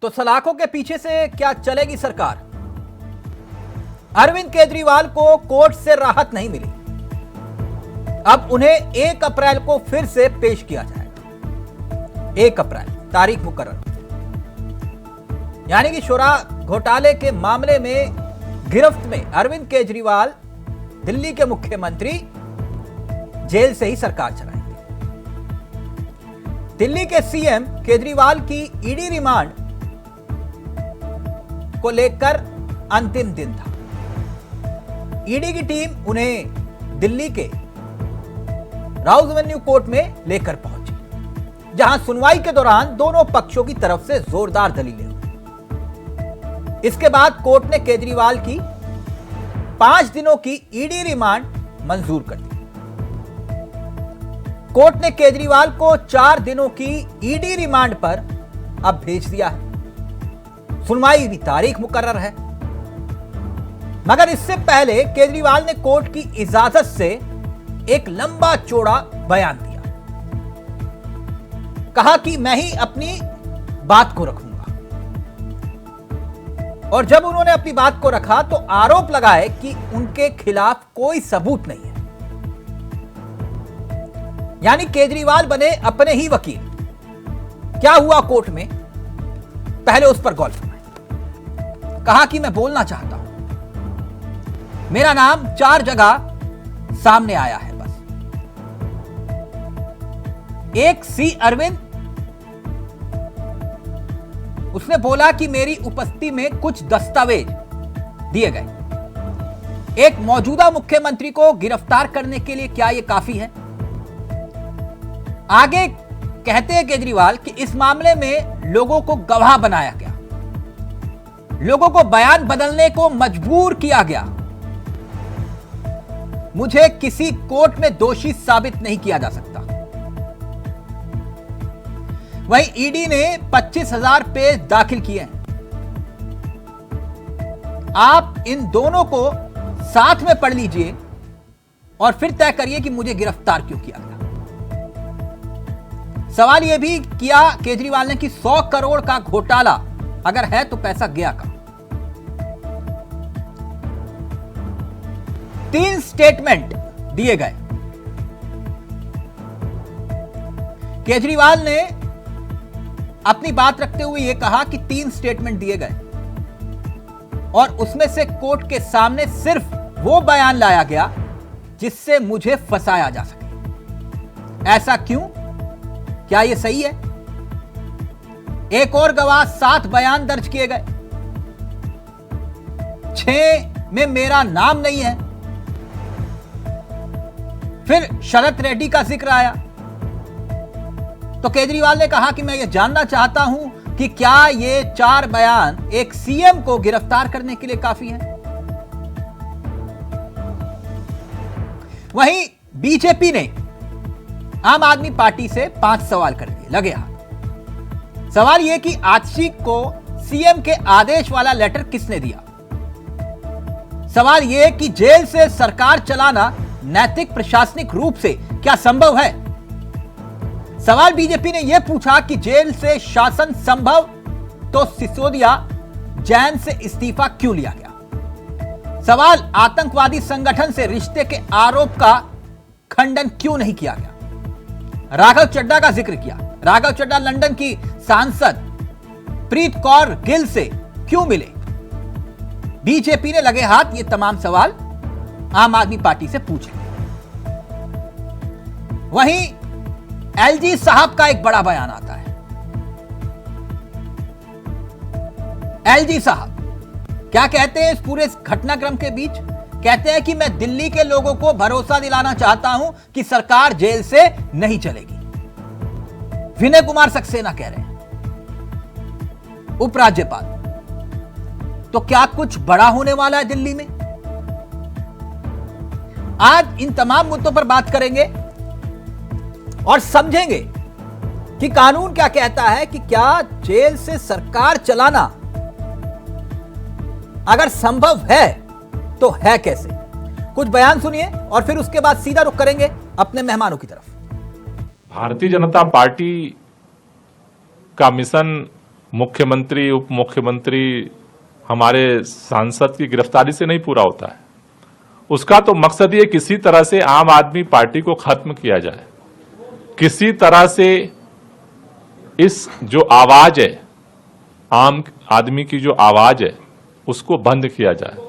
तो सलाखों के पीछे से क्या चलेगी सरकार? अरविंद केजरीवाल को कोर्ट से राहत नहीं मिली। अब उन्हें 1 अप्रैल को फिर से पेश किया जाएगा। 1 अप्रैल तारीख मुकर्रर, यानी कि शोरा घोटाले के मामले में गिरफ्त में अरविंद केजरीवाल दिल्ली के मुख्यमंत्री जेल से ही सरकार चलाएंगे। दिल्ली के सीएम केजरीवाल की ईडी रिमांड को लेकर अंतिम दिन था। ईडी की टीम उन्हें दिल्ली के राउज एवेन्यू कोर्ट में लेकर पहुंची, जहां सुनवाई के दौरान दोनों पक्षों की तरफ से जोरदार दलीलें हुई। इसके बाद कोर्ट ने केजरीवाल की 5 दिनों की ईडी रिमांड मंजूर कर दी। कोर्ट ने केजरीवाल को 4 दिनों की ईडी रिमांड पर अब भेज दिया है। सुनवाई की तारीख मुकर्रर है, मगर इससे पहले केजरीवाल ने कोर्ट की इजाजत से एक लंबा चौड़ा बयान दिया। कहा कि मैं ही अपनी बात को रखूंगा, और जब उन्होंने अपनी बात को रखा तो आरोप लगाए कि उनके खिलाफ कोई सबूत नहीं है। यानी केजरीवाल बने अपने ही वकील। क्या हुआ कोर्ट में, पहले उस पर गौर फरमाएं। कहा कि मैं बोलना चाहता हूं, मेरा नाम 4 जगह सामने आया है बस। एक सी अरविंद, उसने बोला कि मेरी उपस्थिति में कुछ दस्तावेज दिए गए। एक मौजूदा मुख्यमंत्री को गिरफ्तार करने के लिए क्या यह काफी है? आगे कहते हैं केजरीवाल कि इस मामले में लोगों को गवाह बनाया गया, लोगों को बयान बदलने को मजबूर किया गया। मुझे किसी कोर्ट में दोषी साबित नहीं किया जा सकता। वहीं ईडी ने 25,000 पेज दाखिल किए हैं। आप इन दोनों को साथ में पढ़ लीजिए और फिर तय करिए कि मुझे गिरफ्तार क्यों किया गया। सवाल यह भी किया केजरीवाल ने कि 100 करोड़ का घोटाला अगर है तो पैसा गया कहां? 3 स्टेटमेंट दिए गए। केजरीवाल ने अपनी बात रखते हुए यह कहा कि 3 स्टेटमेंट दिए गए और उसमें से कोर्ट के सामने सिर्फ वो बयान लाया गया जिससे मुझे फंसाया जा सके। ऐसा क्यों? क्या यह सही है? एक और गवाह 7 बयान दर्ज किए गए, 6 में मेरा नाम नहीं है। फिर शरत रेड्डी का जिक्र आया तो केजरीवाल ने कहा कि मैं यह जानना चाहता हूं कि क्या ये 4 बयान एक सीएम को गिरफ्तार करने के लिए काफी है। वहीं बीजेपी ने आम आदमी पार्टी से 5 सवाल कर दिए लगे हाथ। सवाल यह कि आतिशी को सीएम के आदेश वाला लेटर किसने दिया। सवाल यह कि जेल से सरकार चलाना नैतिक प्रशासनिक रूप से क्या संभव है। सवाल बीजेपी ने यह पूछा कि जेल से शासन संभव तो सिसोदिया जैन से इस्तीफा क्यों लिया गया। सवाल आतंकवादी संगठन से रिश्ते के आरोप का खंडन क्यों नहीं किया गया। राघव चड्ढा का जिक्र किया। राघव चड्ढा लंदन की सांसद प्रीत कौर गिल से क्यों मिले। बीजेपी ने लगे हाथ ये तमाम सवाल आम आदमी पार्टी से पूछ लिए। वहीं एलजी साहब का एक बड़ा बयान आता है। एलजी साहब क्या कहते हैं इस पूरे घटनाक्रम के बीच? कहते हैं कि मैं दिल्ली के लोगों को भरोसा दिलाना चाहता हूं कि सरकार जेल से नहीं चलेगी। विनय कुमार सक्सेना कह रहे हैं, उपराज्यपाल। तो क्या कुछ बड़ा होने वाला है दिल्ली में? आज इन तमाम मुद्दों पर बात करेंगे और समझेंगे कि कानून क्या कहता है कि क्या जेल से सरकार चलाना अगर संभव है तो है कैसे। कुछ बयान सुनिए और फिर उसके बाद सीधा रुख करेंगे अपने मेहमानों की तरफ। भारतीय जनता पार्टी का मिशन मुख्यमंत्री उप मुख्यमंत्री हमारे सांसद की गिरफ्तारी से नहीं पूरा होता है। उसका तो मकसद ये किसी तरह से आम आदमी पार्टी को खत्म किया जाए, किसी तरह से इस जो आवाज है, आम आदमी की जो आवाज है, उसको बंद किया जाए।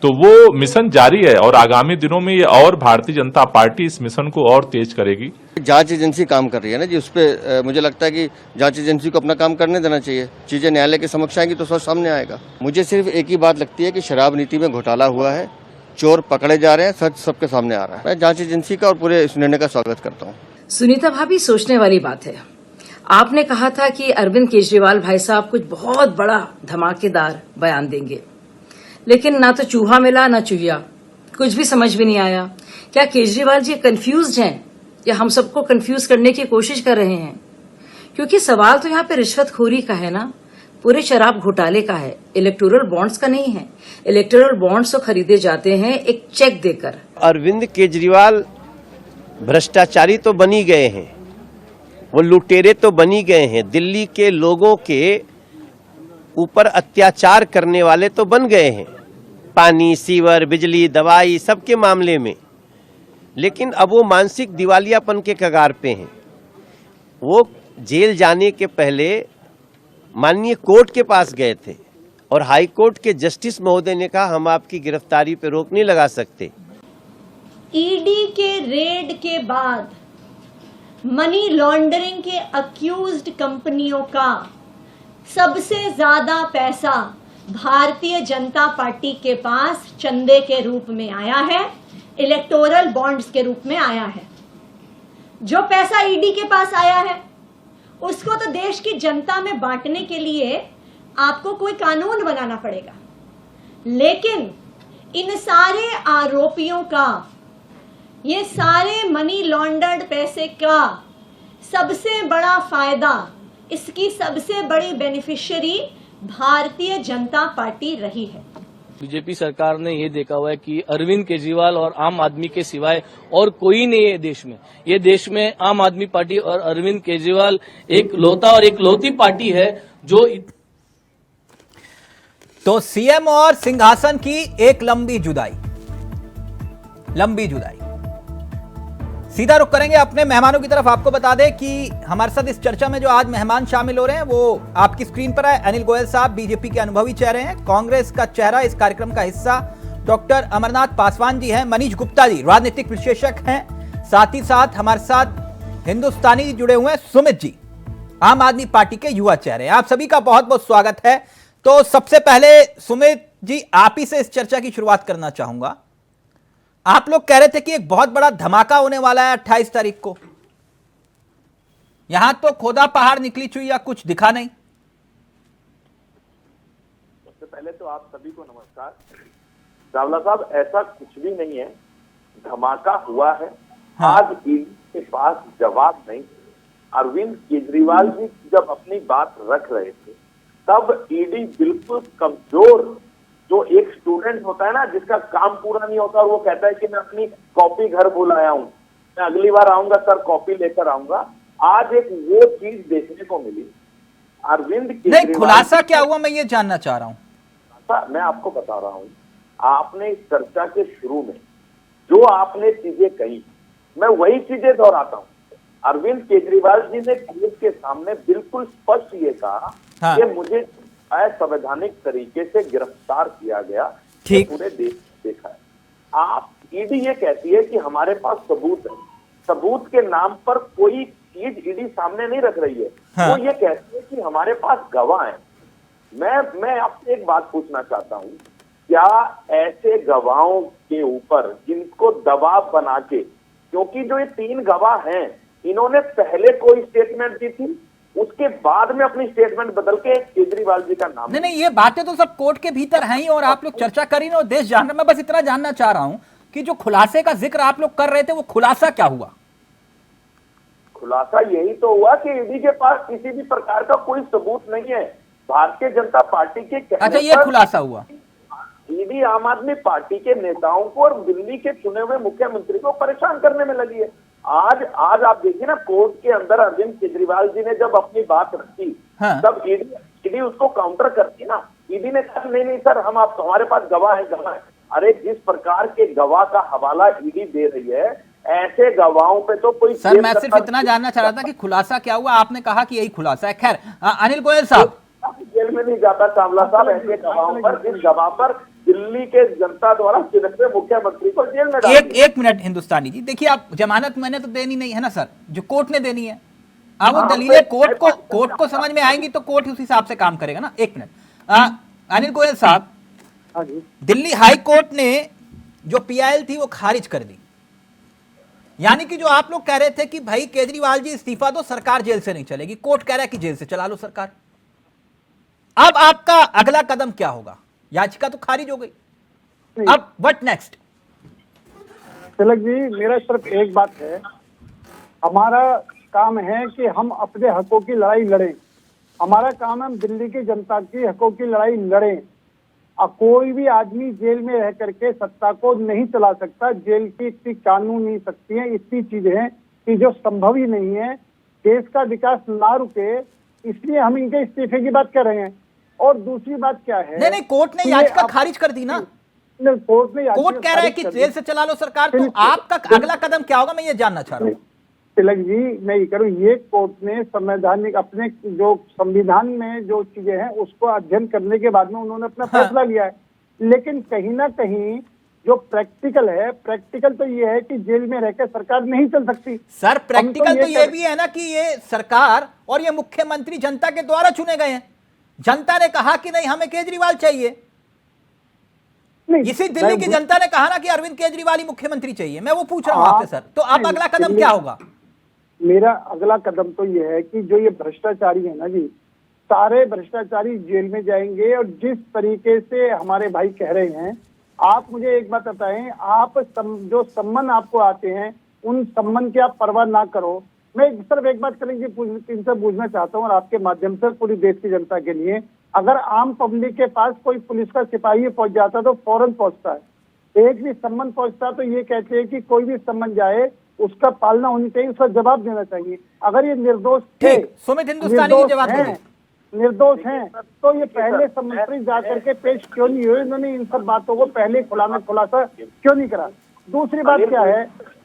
तो वो मिशन जारी है और आगामी दिनों में ये और भारतीय जनता पार्टी इस मिशन को और तेज करेगी। जांच एजेंसी काम कर रही है ना जी, उस पर मुझे लगता है कि जांच एजेंसी को अपना काम करने देना चाहिए। चीजें न्यायालय के समक्ष आएंगी तो सब सामने आएगा। मुझे सिर्फ एक ही बात लगती है कि शराब नीति में घोटाला हुआ है, चोर पकड़े जा रहे हैं, सच सबके सामने आ रहा है। मैं जांच एजेंसी का और पूरे इस निर्णय का स्वागत करता हूँ। सुनीता भाभी, सोचने वाली बात है। आपने कहा था कि अरविंद केजरीवाल भाई साहब कुछ बहुत बड़ा धमाकेदार बयान देंगे, लेकिन ना तो चूहा मिला ना चूहिया, कुछ भी समझ में नहीं आया। क्या केजरीवाल जी कंफ्यूज्ड हैं या हम सबको कंफ्यूज करने की कोशिश कर रहे हैं? क्योंकि सवाल तो यहाँ पे रिश्वतखोरी का है ना, पूरे शराब घोटाले का है, इलेक्टोरल बॉन्ड्स का नहीं है। इलेक्टोरल बॉन्ड्स तो खरीदे जाते हैं एक चेक देकर। अरविंद केजरीवाल भ्रष्टाचारी तो बनी गए हैं, वो लुटेरे तो बनी गए हैं, दिल्ली के लोगों के ऊपर अत्याचार करने वाले तो बन गए हैं, पानी, सीवर, बिजली, दवाई सबके मामले में। लेकिन अब वो मानसिक दिवालियापन के कगार पे हैं। वो जेल जाने के पहले माननीय कोर्ट के पास गए थे और हाई कोर्ट के जस्टिस महोदय ने कहा हम आपकी गिरफ्तारी पे रोक नहीं लगा सकते। ईडी के रेड के बाद मनी लॉन्ड्रिंग के अक्यूज्ड कंपनियों का सबसे ज्यादा पैसा भारतीय जनता पार्टी के पास चंदे के रूप में आया है, इलेक्टोरल बॉन्ड्स के रूप में आया है। जो पैसा ईडी के पास आया है उसको तो देश की जनता में बांटने के लिए आपको कोई कानून बनाना पड़ेगा, लेकिन इन सारे आरोपियों का, ये सारे मनी लॉन्डर्ड पैसे का सबसे बड़ा फायदा, इसकी सबसे बड़ी बेनिफिशियरी भारतीय जनता पार्टी रही है। बीजेपी सरकार ने ये देखा हुआ है कि अरविंद केजरीवाल और आम आदमी के सिवाय और कोई नहीं है देश में। ये देश में आम आदमी पार्टी और अरविंद केजरीवाल एक लौता और एक लौती पार्टी है जो। तो सीएम और सिंहासन की एक लंबी जुदाई। सीधा रुख करेंगे अपने मेहमानों की तरफ। आपको बता दें कि हमारे साथ इस चर्चा में जो आज मेहमान शामिल हो रहे हैं वो आपकी स्क्रीन पर है। अनिल गोयल साहब बीजेपी के अनुभवी चेहरे हैं, कांग्रेस का चेहरा, इस कार्यक्रम का हिस्सा डॉक्टर अमरनाथ पासवान जी हैं, मनीष गुप्ता जी राजनीतिक विश्लेषक हैं, साथ ही साथ हमारे साथ हिंदुस्तानी जुड़े हुए हैं सुमित जी, आम आदमी पार्टी के युवा चेहरे। आप सभी का बहुत बहुत स्वागत है। तो सबसे पहले सुमित जी, आप ही से इस चर्चा की शुरुआत करना चाहूंगा। आप लोग कह रहे थे कि एक बहुत बड़ा धमाका होने वाला है 28 तारीख को। यहां तो खोदा पहाड़ निकली चुई या कुछ दिखा नहीं। सबसे पहले तो आप सभी को नमस्कार। चावला साहब, ऐसा कुछ भी नहीं है, धमाका हुआ है। हाँ। आज ईडी के पास जवाब नहीं। अरविंद केजरीवाल जी जब अपनी बात रख रहे थे तब ईडी बिल्कुल कमजोर, जो एक स्टूडेंट होता है ना जिसका काम पूरा नहीं होता और वो कहता है कि मैं अपनी कॉपी घर भूल आया हूं, मैं अगली बार आऊंगा सर कॉपी लेकर आऊंगा, आज एक वो चीज देखने को मिली। अरविंद केजरीवाल नहीं, खुलासा क्या हुआ मैं ये जानना चाह रहा हूं। मैं आपको बता रहा हूं, आपने इस चर्चा के शुरू में जो आपने चीजें कही मैं वही चीजें दोहराता हूं। अरविंद केजरीवाल जी ने कोर्ट के सामने बिल्कुल स्पष्ट ये कहा कि मुझे असंवैधानिक तरीके से गिरफ्तार किया गया, पूरे देश में देखा है। आप ईडी ये कहती है कि हमारे पास सबूत है, सबूत के नाम पर कोई चीज ईडी सामने नहीं रख रही है। वो ये कहती है कि हमारे पास गवाह हैं। मैं आपसे एक बात पूछना चाहता हूं, क्या ऐसे गवाहों के ऊपर जिनको दबाव बना के, क्योंकि जो ये 3 गवाह हैं इन्होंने पहले कोई स्टेटमेंट दी थी, उसके बाद में अपनी स्टेटमेंट बदल के केजरीवाल जी का नाम। नहीं, ये बातें तो सब कोर्ट के भीतर हैं ही और आप लोग चर्चा कर ही और देश जान रहे। मैं बस इतना जानना चाह रहा हूं कि जो खुलासे का जिक्र आप लोग कर रहे थे वो खुलासा क्या हुआ? खुलासा यही तो हुआ कि ईडी के पास किसी भी प्रकार का कोई सबूत नहीं है। भारतीय जनता पार्टी के कहने अच्छा, ये खुलासा हुआ। ईडी आम आदमी पार्टी के नेताओं को और दिल्ली के चुने हुए मुख्यमंत्री को परेशान करने में लगी है। आज आप देखिए ना, कोर्ट के अंदर अरविंद केजरीवाल जी ने जब अपनी बात रखी तब ईडी उसको काउंटर करती ना। ईडी ने कहा नहीं नहीं सर, हम आप हमारे पास गवाह है, गवाह है। अरे जिस प्रकार के गवाह का हवाला ईडी दे रही है, ऐसे गवाहों पे तो कोई सर मैं सिर्फ इतना जानना चाह रहा था कि खुलासा क्या हुआ, आपने कहा कि यही खुलासा है। खैर अनिल गोयल साहब, जेल में नहीं जाता चावला साहब ऐसे गवाहों पर, जिस गवाह पर दिल्ली के जनता द्वारा चुने मुख्यमंत्री को जेल में डाल दिया। एक मिनट हिंदुस्तानी जी, देखिए आप जमानत मैंने तो देनी नहीं है ना सर, जो कोर्ट ने देनी है। अब वो दलीलें कोर्ट को समझ में आएंगी तो कोर्ट उस हिसाब से काम करेगा ना। एक मिनट अनिल गोयल साहब, दिल्ली हाई कोर्ट ने जो पीआईएल थी वो खारिज कर दी, यानी कि जो आप लोग कह रहे थे कि भाई केजरीवाल जी इस्तीफा दो, सरकार जेल से नहीं चलेगी, कोर्ट कह रहा है कि जेल से चला लो सरकार। अब आपका अगला कदम क्या होगा? याचिका तो खारिज हो गई, अब व्हाट नेक्स्ट? तिलक जी, मेरा सिर्फ एक बात है, हमारा काम है कि हम अपने हकों की लड़ाई लड़ें। हमारा काम है हम दिल्ली की जनता की हकों की लड़ाई लड़ें। कोई भी आदमी जेल में रह करके सत्ता को नहीं चला सकता। जेल की इतनी कानूनी शक्ति है, इतनी चीजें हैं कि जो संभव ही नहीं है। देश का विकास ना रुके, इसलिए हम इनके इस्तीफे की बात कर रहे हैं। और दूसरी बात क्या है, नहीं कोर्ट ने याचिका खारिज कर दी ना। कोर्ट कह रहा है कि जेल से चला लो सरकार, तो आपका अगला कदम क्या होगा, मैं ये जानना चाह रहा हूँ। तिलक जी, मैं ये करूँ, ये कोर्ट ने संवैधानिक अपने जो संविधान में जो चीजें हैं उसको अध्ययन करने के बाद में उन्होंने अपना फैसला लिया है। लेकिन कहीं ना कहीं जो प्रैक्टिकल है, प्रैक्टिकल तो ये है कि जेल में रहकर सरकार नहीं चल सकती। सर प्रैक्टिकल तो ये भी है ना कि ये सरकार और ये मुख्यमंत्री जनता के द्वारा चुने गए हैं। जनता ने कहा कि नहीं हमें केजरीवाल चाहिए, इसी दिल्ली की जनता ने कहा ना कि अरविंद केजरीवाल ही मुख्यमंत्री चाहिए। मैं वो पूछ रहा हूं आपसे सर, तो अब अगला कदम क्या होगा? मेरा अगला कदम तो ये है कि जो ये भ्रष्टाचारी है ना जी, सारे भ्रष्टाचारी जेल में जाएंगे। और जिस तरीके से हमारे भाई कह रहे हैं, आप मुझे एक बात बताएं, आप जो सम्मान आपको आते हैं उन सम्मान की आप परवाह ना करो। मैं सिर्फ एक बात करेंगे इनसे पूछना चाहता हूँ और आपके माध्यम से पूरी देश की जनता के लिए, अगर आम पब्लिक के पास कोई पुलिस का सिपाही पहुंच जाता तो फौरन पहुंचता है। एक भी सम्मान पहुंचता तो ये कहते हैं कि कोई भी सम्मान जाए उसका पालना होनी चाहिए, उसका जवाब देना चाहिए। अगर ये निर्दोष थे, सुमित हिंदुस्तानी की जवाब दें, निर्दोष हैं, तो ये पहले मंत्री जाकर के पेश क्यों नहीं हुए? इन्होंने इन सब बातों को पहले खुलासा क्यों नहीं करा? दूसरी बात क्या है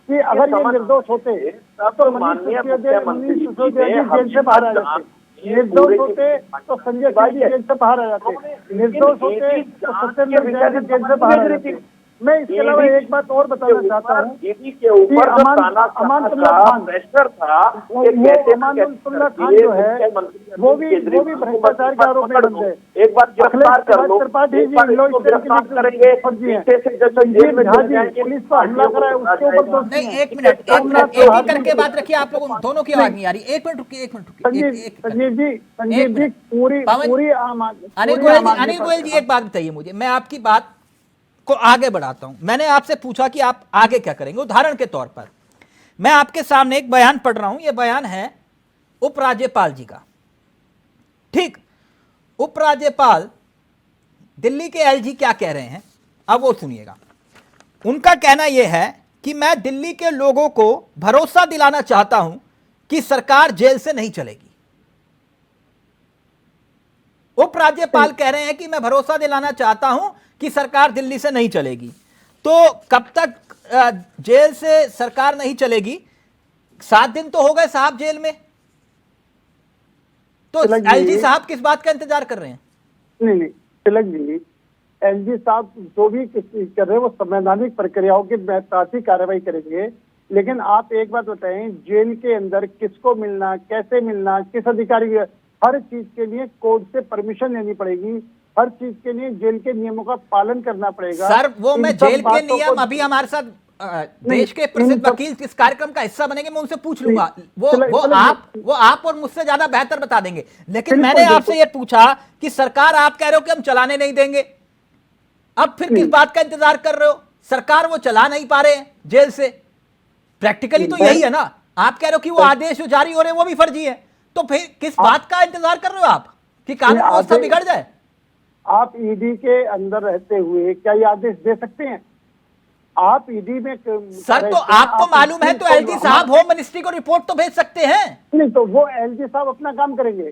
कि अगर ये निर्दोष होते तो मनीष सिसोदिया जेल से बाहर आ जाते, निर्दोष होते तो संजय सिंह जेल से बाहर आ जाते, निर्दोष होते तो सत्येंद्र जैन जेल से बाहर आ जाते। मैं इसके अलावा एक बात और बताना चाहता हूँ के ऊपर अमानुल्लाह खान, प्रेशर था, अमानुल्लाह खान जो है वो भी भ्रष्टाचार के आरोप में बन गए। एक बार गिरफ्तार कर लो, त्रिपाठी जी गिरफ्तार करेंगे, पुलिस पर हमला करा है उसके ऊपर दोष नहीं। एक मिनट एक ही करके बात रखिए, आप लोगों दोनों की आवाज नहीं आ रही। एक मिनट रुकिए, संजीव जी पूरी अनिल गोयल जी एक बात बताइए मुझे, मैं आपकी बात को आगे बढ़ाता हूं। मैंने आपसे पूछा कि आप आगे क्या करेंगे। उदाहरण के तौर पर मैं आपके सामने एक बयान पढ़ रहा हूं, यह बयान है उपराज्यपाल जी का। ठीक, उपराज्यपाल दिल्ली के एलजी क्या कह रहे हैं अब वो सुनिएगा। उनका कहना यह है कि मैं दिल्ली के लोगों को भरोसा दिलाना चाहता हूं कि सरकार जेल से नहीं चलेगी। उपराज्यपाल कह रहे हैं कि मैं भरोसा दिलाना चाहता हूं कि सरकार दिल्ली से नहीं चलेगी। तो कब तक जेल से सरकार नहीं चलेगी? 7 दिन तो हो गए साहब जेल में, तो एलजी साहब किस बात का इंतजार कर रहे हैं? नहीं तिलक जी, एलजी साहब जो भी कर रहे हैं वो संवैधानिक प्रक्रियाओं के तहत ही कार्रवाई करेंगे। लेकिन आप एक बात बताएं, जेल के अंदर किसको मिलना, कैसे मिलना, किस अधिकारी, हर चीज के लिए कोर्ट से परमिशन लेनी पड़ेगी। हर चीज के लिए जेल के नियमों का पालन करना पड़ेगा। सर वो मैं जेल के नियम, अभी हमारे साथ देश के प्रसिद्ध वकील इस कार्यक्रम का हिस्सा बनेंगे, मैं उनसे पूछ लूंगा, वो आप और मुझसे ज्यादा बेहतर बता देंगे। लेकिन मैंने आपसे ये पूछा कि सरकार, आप कह रहे हो कि हम चलाने नहीं देंगे, अब फिर किस बात का इंतजार कर रहे हो? सरकार वो चला नहीं पा रहे हैं जेल से, प्रैक्टिकली तो यही है ना। आप कह रहे हो कि वो आदेश जो जारी हो रहे हैं वो भी फर्जी है, तो फिर किस बात का इंतजार कर रहे हो आप कि कानून व्यवस्था बिगड़ जाए? आप ईडी के अंदर रहते हुए क्या ये आदेश दे सकते हैं? आप ईडी में सर, तो आपको मालूम है तो एलजी साहब होम मिनिस्ट्री को रिपोर्ट तो भेज सकते हैं। नहीं, तो वो एलजी साहब अपना काम करेंगे।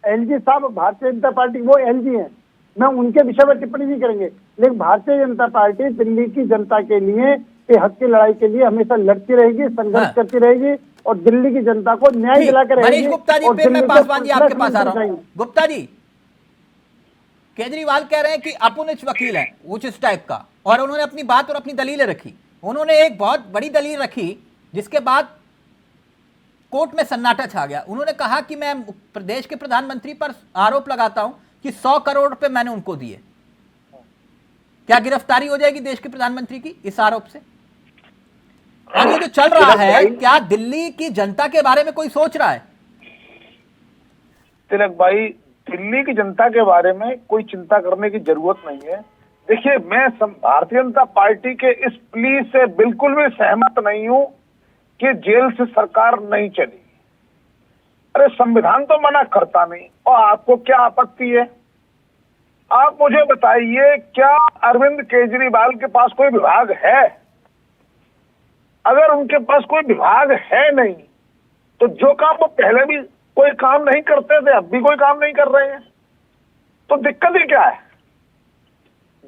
एलजी साहब भारतीय जनता पार्टी, वो एलजी हैं, मैं उनके विषय में टिप्पणी नहीं करेंगे, लेकिन भारतीय जनता पार्टी दिल्ली की जनता के लिए, के हक की लड़ाई के लिए हमेशा लड़ती रहेगी, संघर्ष करती रहेगी और दिल्ली की जनता को न्याय दिलाकर रहेगी। मनीष गुप्ता जी, और फिर मैं दिल्ली को पासवान जी आपके पास आ रहा हूं। चाहिए। गुप्ता जी, केजरीवाल कह रहे हैं कि अपुनिच वकील है कुछ इस टाइप का, और उन्होंने अपनी बात और अपनी दलीलें रखी। उन्होंने एक बहुत बड़ी दलील रखी जिसके बाद कोर्ट में सन्नाटा छा गया। उन्होंने कहा कि मैं प्रदेश के प्रधानमंत्री पर आरोप लगाता हूं कि 100 करोड़ रुपए मैंने उनको दिए। क्या गिरफ्तारी हो जाएगी देश के प्रधानमंत्री की इस आरोप से? और ये जो चल रहा है, क्या दिल्ली की जनता के बारे में कोई सोच रहा है? तिलक भाई, दिल्ली की जनता के बारे में कोई चिंता करने की जरूरत नहीं है। देखिए, मैं भारतीय जनता पार्टी के इस प्ली से बिल्कुल भी सहमत नहीं हूं कि जेल से सरकार नहीं चली। अरे संविधान तो मना करता नहीं, और आपको क्या आपत्ति है? आप मुझे बताइए, क्या अरविंद केजरीवाल के पास कोई विभाग है? अगर उनके पास कोई विभाग है नहीं, तो जो काम वो पहले भी कोई काम नहीं करते थे, अब भी कोई काम नहीं कर रहे हैं, तो दिक्कत ही क्या है?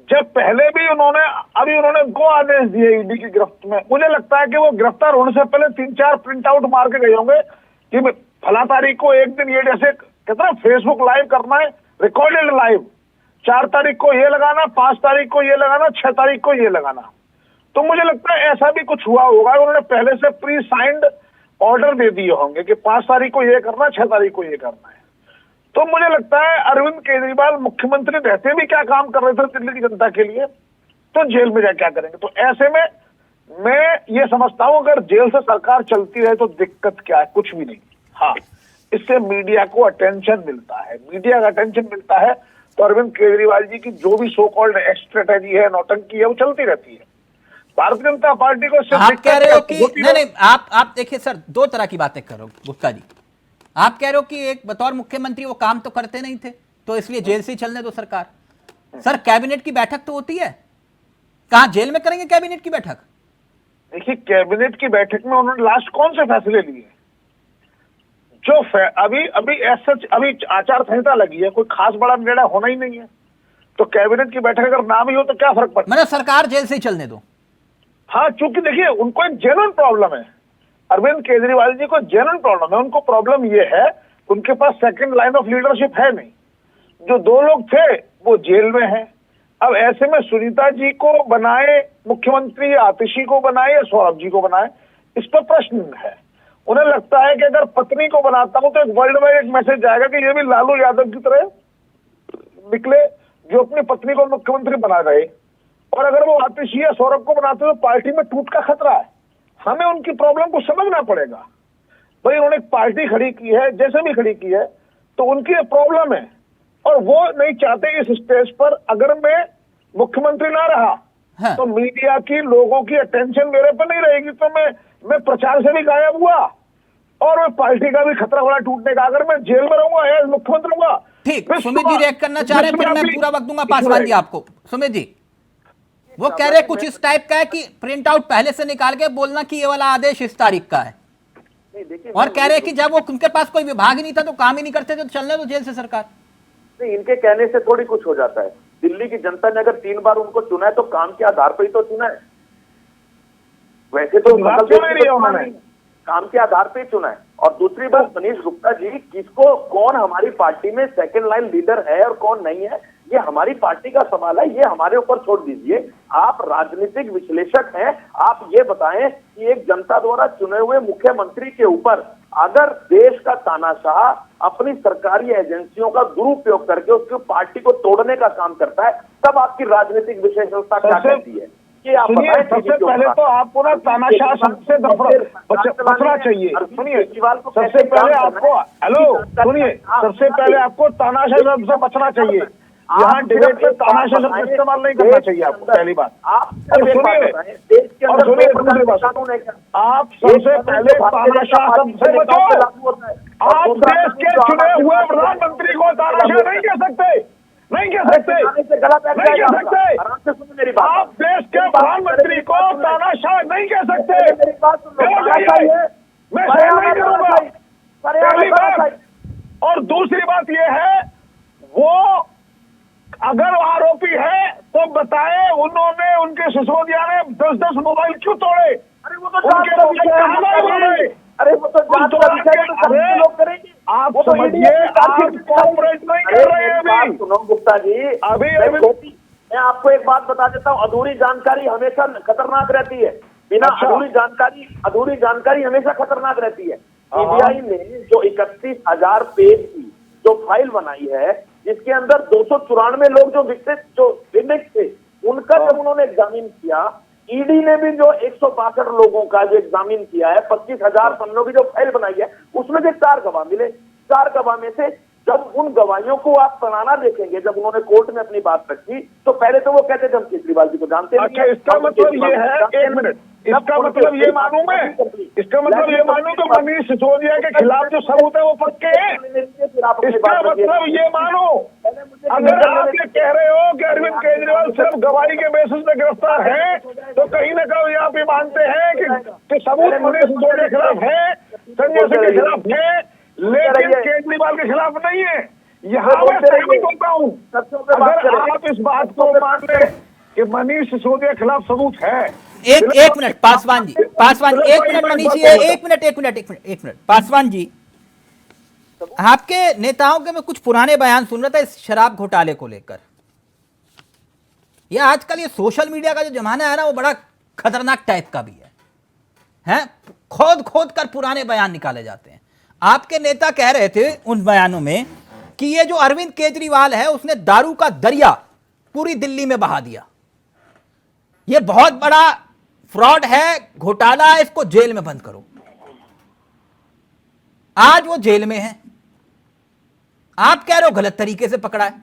जब पहले भी अभी उन्होंने 2 आदेश दिए ईडी की गिरफ्त में। मुझे लगता है कि वो गिरफ्तार होने से पहले 3-4 प्रिंट आउट मार के गए होंगे कि फला तारीख को एक दिन ये, जैसे कहते हैं फेसबुक लाइव करना है, रिकॉर्डेड लाइव, 4 तारीख को ये लगाना, 5 तारीख को ये लगाना, 6 तारीख को ये लगाना। तो मुझे लगता है ऐसा भी कुछ हुआ होगा, उन्होंने पहले से प्री साइंड ऑर्डर दे दिए होंगे कि 5 तारीख को ये करना, 6 तारीख को ये करना है। तो मुझे लगता है अरविंद केजरीवाल मुख्यमंत्री रहते भी क्या काम कर रहे थे दिल्ली की जनता के लिए, तो जेल में जा क्या करेंगे? तो ऐसे में मैं ये समझता हूं, अगर जेल से सरकार चलती रहे तो दिक्कत क्या है? कुछ भी नहीं। हाँ, इससे मीडिया को अटेंशन मिलता है, मीडिया का अटेंशन मिलता है, तो अरविंद केजरीवाल जी की जो भी सो कॉल्ड स्ट्रेटेजी है, नौटंकी है, वो चलती रहती है। भारतीय जनता पार्टी को आप कह रहे हो कि नहीं, आप देखिए सर, 2 तरह की बातें करो गुप्ता जी। आप कह रहे हो कि एक बतौर मुख्यमंत्री वो काम तो करते नहीं थे, तो इसलिए जेल से ही चलने दो सरकार। सर, कैबिनेट की बैठक तो होती है, कहां जेल में करेंगे कैबिनेट की बैठक? देखिए, कैबिनेट की बैठक में उन्होंने लास्ट कौन से फैसले लिए? जो अभी आचार संहिता लगी है, कोई खास बड़ा निर्णय होना ही नहीं है, तो कैबिनेट की बैठक अगर नाम ही हो तो क्या फर्क पड़ता है? मतलब सरकार जेल से ही चलने दो। हाँ, चूंकि देखिए, उनको एक जेन्युइन प्रॉब्लम है, अरविंद केजरीवाल जी को जेन्युइन प्रॉब्लम है। उनको प्रॉब्लम ये है, उनके पास सेकंड लाइन ऑफ लीडरशिप है नहीं। जो 2 लोग थे वो जेल में हैं। अब ऐसे में सुनीता जी को बनाए मुख्यमंत्री, आतिशी को बनाए या सौरभ जी को बनाए, इस पर प्रश्न है। उन्हें लगता है कि अगर पत्नी को बनाता हूं तो एक वर्ल्ड वाइड एक मैसेज जाएगा कि ये भी लालू यादव की तरह निकले जो अपनी पत्नी को मुख्यमंत्री बना रहे, और अगर वो आतिशी या सौरभ को बनाते तो पार्टी में टूट का खतरा है। हमें उनकी प्रॉब्लम को समझना पड़ेगा। भाई, उन्होंने एक पार्टी खड़ी की है, जैसे भी खड़ी की है, तो उनकी प्रॉब्लम है, और वो नहीं चाहते इस स्टेज पर अगर मैं मुख्यमंत्री ना रहा हाँ। तो मीडिया की, लोगों की अटेंशन मेरे पर नहीं रहेगी, तो मैं प्रचार से भी गायब हुआ, और मैं पार्टी का भी खतरा बड़ा टूटने का। अगर मैं जेल में रहूंगा या मुख्यमंत्री रहूंगा। ठीक, सुमित जी रिएक्ट करना चाह रहे हैं, फिर मैं पूरा वक्त दूंगा पासवान जी आपको। सुमित जी, वो कह रहे कुछ इस टाइप का है कि प्रिंट आउट पहले से निकाल के बोलना कि ये वाला आदेश इस तारीख का है, और कह रहे हैं कि जब वो उनके पास कोई विभाग ही नहीं था तो काम ही नहीं करते थे, तो चलने दो जेल से सरकार। नहीं, इनके कहने से थोड़ी कुछ हो जाता है। दिल्ली की जनता ने अगर 3 बार उनको चुना है तो काम के आधार पर ही तो चुना है। वैसे तो काम के आधार पर ही चुना है। और दूसरी बात, मनीष गुप्ता जी, किसको, कौन हमारी पार्टी में सेकंड लाइन लीडर है और कौन नहीं है, ये हमारी पार्टी का सवाल है, ये हमारे ऊपर छोड़ दीजिए। आप राजनीतिक विश्लेषक हैं, आप ये बताएं कि एक जनता द्वारा चुने हुए मुख्यमंत्री के ऊपर अगर देश का तानाशाह अपनी सरकारी एजेंसियों का दुरुपयोग करके उसकी पार्टी को तोड़ने का काम करता है, तब आपकी राजनीतिक विशेषज्ञता क्या कहती है? सुनिए, सबसे पहले तो आपको ना तानाशाह शब्द से बचना चाहिए। सुनिए, सबसे पहले आपको, हेलो सुनिए, सबसे पहले आपको तानाशाह शब्द से बचना चाहिए। यहाँ डिबेट में तानाशाह शब्द इस्तेमाल नहीं करना चाहिए आपको, पहली बात। और सुनिए दूसरी बात, आप सबसे पहले तानाशाह शब्द से बचो। आप देश के चुने हुए प्रधानमंत्री को तानाशाह नहीं कह सकते, नहीं कह सकते, नहीं कह सकते। आप देश के प्रधानमंत्री को तानाशाह नहीं कह सकते। मैं नहीं करूंगा। पहली बात, और दूसरी बात यह है, वो अगर आरोपी है तो बताए उन्होंने, उनके सिसोदिया ने 10-10 मोबाइल क्यों तोड़े? अरे वो तो जांच का विषय है, हम कर रहे हैं। अरे वो तो जांच का विषय है, तो सभी लोग करेंगे। आप वो तो समझिए, आप कोऑपरेट नहीं कर रहे हैं अभी। सुनो गुप्ता जी, अभी मैं आपको एक बात बता देता हूँ, अधूरी जानकारी हमेशा खतरनाक रहती है। बिना अच्छा। अधूरी जानकारी हमेशा खतरनाक रहती है। सीबीआई ने जो 31,000 पेज की जो फाइल बनाई है, जिसके अंदर 294 लोग जो विक्टिम थे, उनका जब उन्होंने एग्जामिन किया, ईडी ने भी जो 162 लोगों का जो एग्जामिन किया है, 25,000 पन्नों की जो फाइल बनाई है, उसमें से 4 गवाह मिले। 4 गवाह में से जब उन गवाहियों को आप बनाना देखेंगे, जब उन्होंने कोर्ट में अपनी बात रखी, तो पहले तो वो कहते थे हम केजरीवाल जी को जानते नहीं। अच्छा, इसका मतलब ये है, एक मिनट, इसका मतलब ये मानूं मैं, इसका मतलब ये मानूं तो मनीष सिसोदिया के खिलाफ जो सबूत है वो पक्के हैं। इसका मतलब ये मानो, अगर आप ये कह रहे हो कि अरविंद केजरीवाल सिर्फ गवाही के बेसिस पे गिरफ्तार है, तो कहीं ना कहीं आप ये मानते हैं कि सबूत मनीष सिसोदिया के खिलाफ है, संजय सिंह के खिलाफ है, लेकिन केजरीवाल के खिलाफ नहीं है। यहाँ मैं सहमत होता हूँ। अगर आप इस बात को मान लें कि मनीष सिसोदिया के खिलाफ सबूत है। एक मिनट पासवान जी, एक मिनट मनीष जी, एक मिनट पासवान जी, आपके नेताओं के मैं कुछ पुराने बयान सुन रहा था इस शराब घोटाले को लेकर। ये आजकल ये सोशल मीडिया का जो जमाना है ना, वो बड़ा खतरनाक टाइप का भी है? खोद कर पुराने बयान निकाले जाते हैं। आपके नेता कह रहे थे उन बयानों में कि ये जो अरविंद केजरीवाल है, उसने दारू का दरिया पूरी दिल्ली में बहा दिया, ये बहुत बड़ा फ्रॉड है, घोटाला है, इसको जेल में बंद करो। आज वो जेल में है, आप कह रहे हो गलत तरीके से पकड़ा है,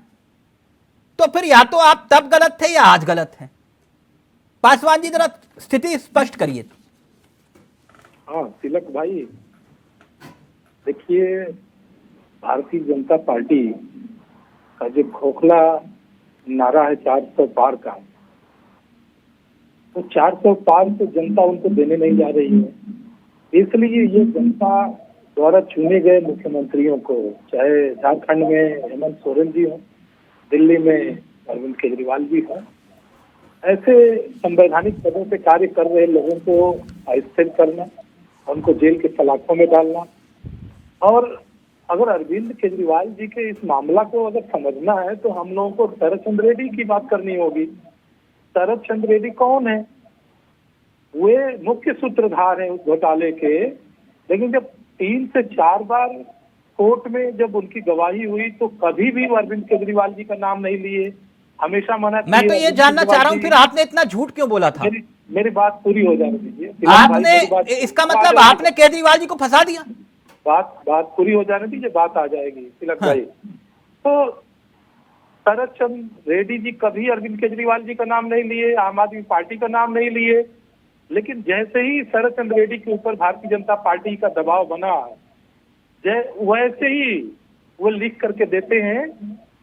तो फिर या तो आप तब गलत थे या आज गलत हैं। पासवान जी जरा स्थिति स्पष्ट करिए। हाँ तिलक भाई, देखिए, भारतीय जनता पार्टी का जो खोखला नारा है 400 पार का, तो 400 पार तो जनता उनको देने नहीं जा रही है। इसलिए ये जनता द्वारा चुने गए मुख्यमंत्रियों को, चाहे झारखंड में हेमंत सोरेन जी हो, दिल्ली में अरविंद केजरीवाल जी हो, ऐसे संवैधानिक पदों पे कार्य कर रहे लोगों को अस्थिर करना, उनको जेल के सलाखों में डालना। और अगर अरविंद केजरीवाल जी के इस मामला को अगर समझना है तो हम लोगों को शरद चंद्र रेड्डी की बात करनी होगी। शरद चंद्र रेड्डी कौन है? वे मुख्य सूत्रधार हैं उस घोटाले के, लेकिन जब 3 से 4 बार कोर्ट में जब उनकी गवाही हुई तो कभी भी अरविंद केजरीवाल जी का नाम नहीं लिए, हमेशा मना किया। मैं तो ये जानना चाह रहा हूं, फिर आपने इतना झूठ क्यों बोला था? मेरी बात पूरी हो जाने दीजिए। आपने, इसका मतलब आपने केजरीवाल जी को फंसा दिया? बात पूरी हो जाने दीजिए, बात आ जाएगी तिलक भाई। तो शरद चंद्र रेड्डी जी कभी अरविंद केजरीवाल जी का नाम नहीं लिए, आम आदमी पार्टी का नाम नहीं लिए, लेकिन जैसे ही शरद चंद्र रेड्डी के ऊपर भारतीय जनता पार्टी का दबाव बना, वैसे ही वो लिख करके देते हैं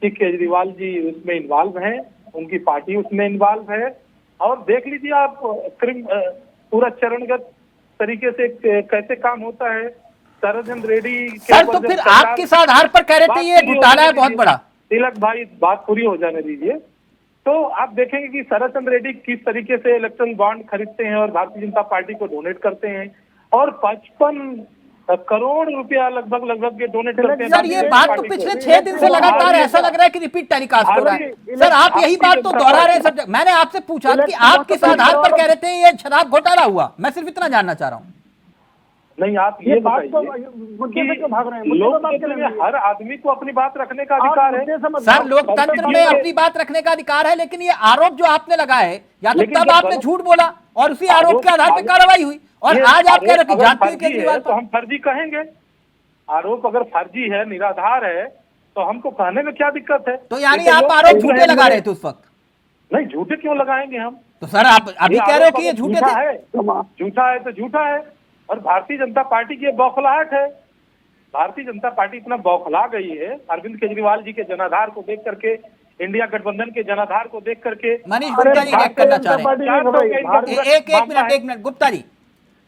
कि केजरीवाल जी उसमें इन्वॉल्व हैं, उनकी पार्टी उसमें इन्वॉल्व है। और देख लीजिए आप पूरा चरणगत तरीके से कैसे काम होता है। शरद चंद्र रेड्डी सर, तो फिर आप किस आधार पर कह रहे थे ये घोटाला है बहुत बड़ा? तिलक भाई, बात पूरी हो जाने दीजिए। तो आप देखेंगे कि शरद चंद्र रेड्डी किस तरीके से इलेक्शन बॉन्ड खरीदते हैं और भारतीय जनता पार्टी को डोनेट करते हैं, और 55 करोड़ रुपया लगभग के डोनेट करते हैं। सर, ये बात तो पिछले 6 दिन से लगातार ऐसा लग रहा है कि रिपीट टेलीकास्ट हो रहा है। सर, आप यही बात तो दोहरा रहे हैं सब जगह। मैंने आपसे पूछा कि आप किस आधार पर कह रहे थे ये शराब घोटाला हुआ, मैं सिर्फ इतना जानना चाह रहा हूँ। नहीं, आप ये बात तो भाग रहे हैं। लोकतंत्र में हर आदमी को अपनी बात रखने का अधिकार है। सर, लोकतंत्र में अपनी बात रखने का अधिकार है, लेकिन ये आरोप जो आपने लगाए, या तो तब आपने झूठ बोला और उसी आरोप के आधार पर कार्रवाई हुई, और आज आप कह रहे हैं जानते हैं केजरीवाल तो हम फर्जी कहेंगे। आरोप अगर फर्जी है, निराधार है, तो हमको कहने में क्या दिक्कत है? तो यानी आप आरोप झूठे लगा रहे थे उस वक्त? नहीं, झूठे क्यों लगाएंगे हम? तो सर, आप अभी कह रहे हो कि ये झूठे थे। झूठा है तो झूठा है। और भारतीय जनता पार्टी की बौखलाहट है। भारतीय जनता पार्टी इतना बौखला गई है अरविंद केजरीवाल जी के जनाधार को देख करके, इंडिया गठबंधन के जनाधार को देख करके। मनीष गुप्ता जी रिएक्ट करना चाह रहे हैं। एक मिनट गुप्ता जी,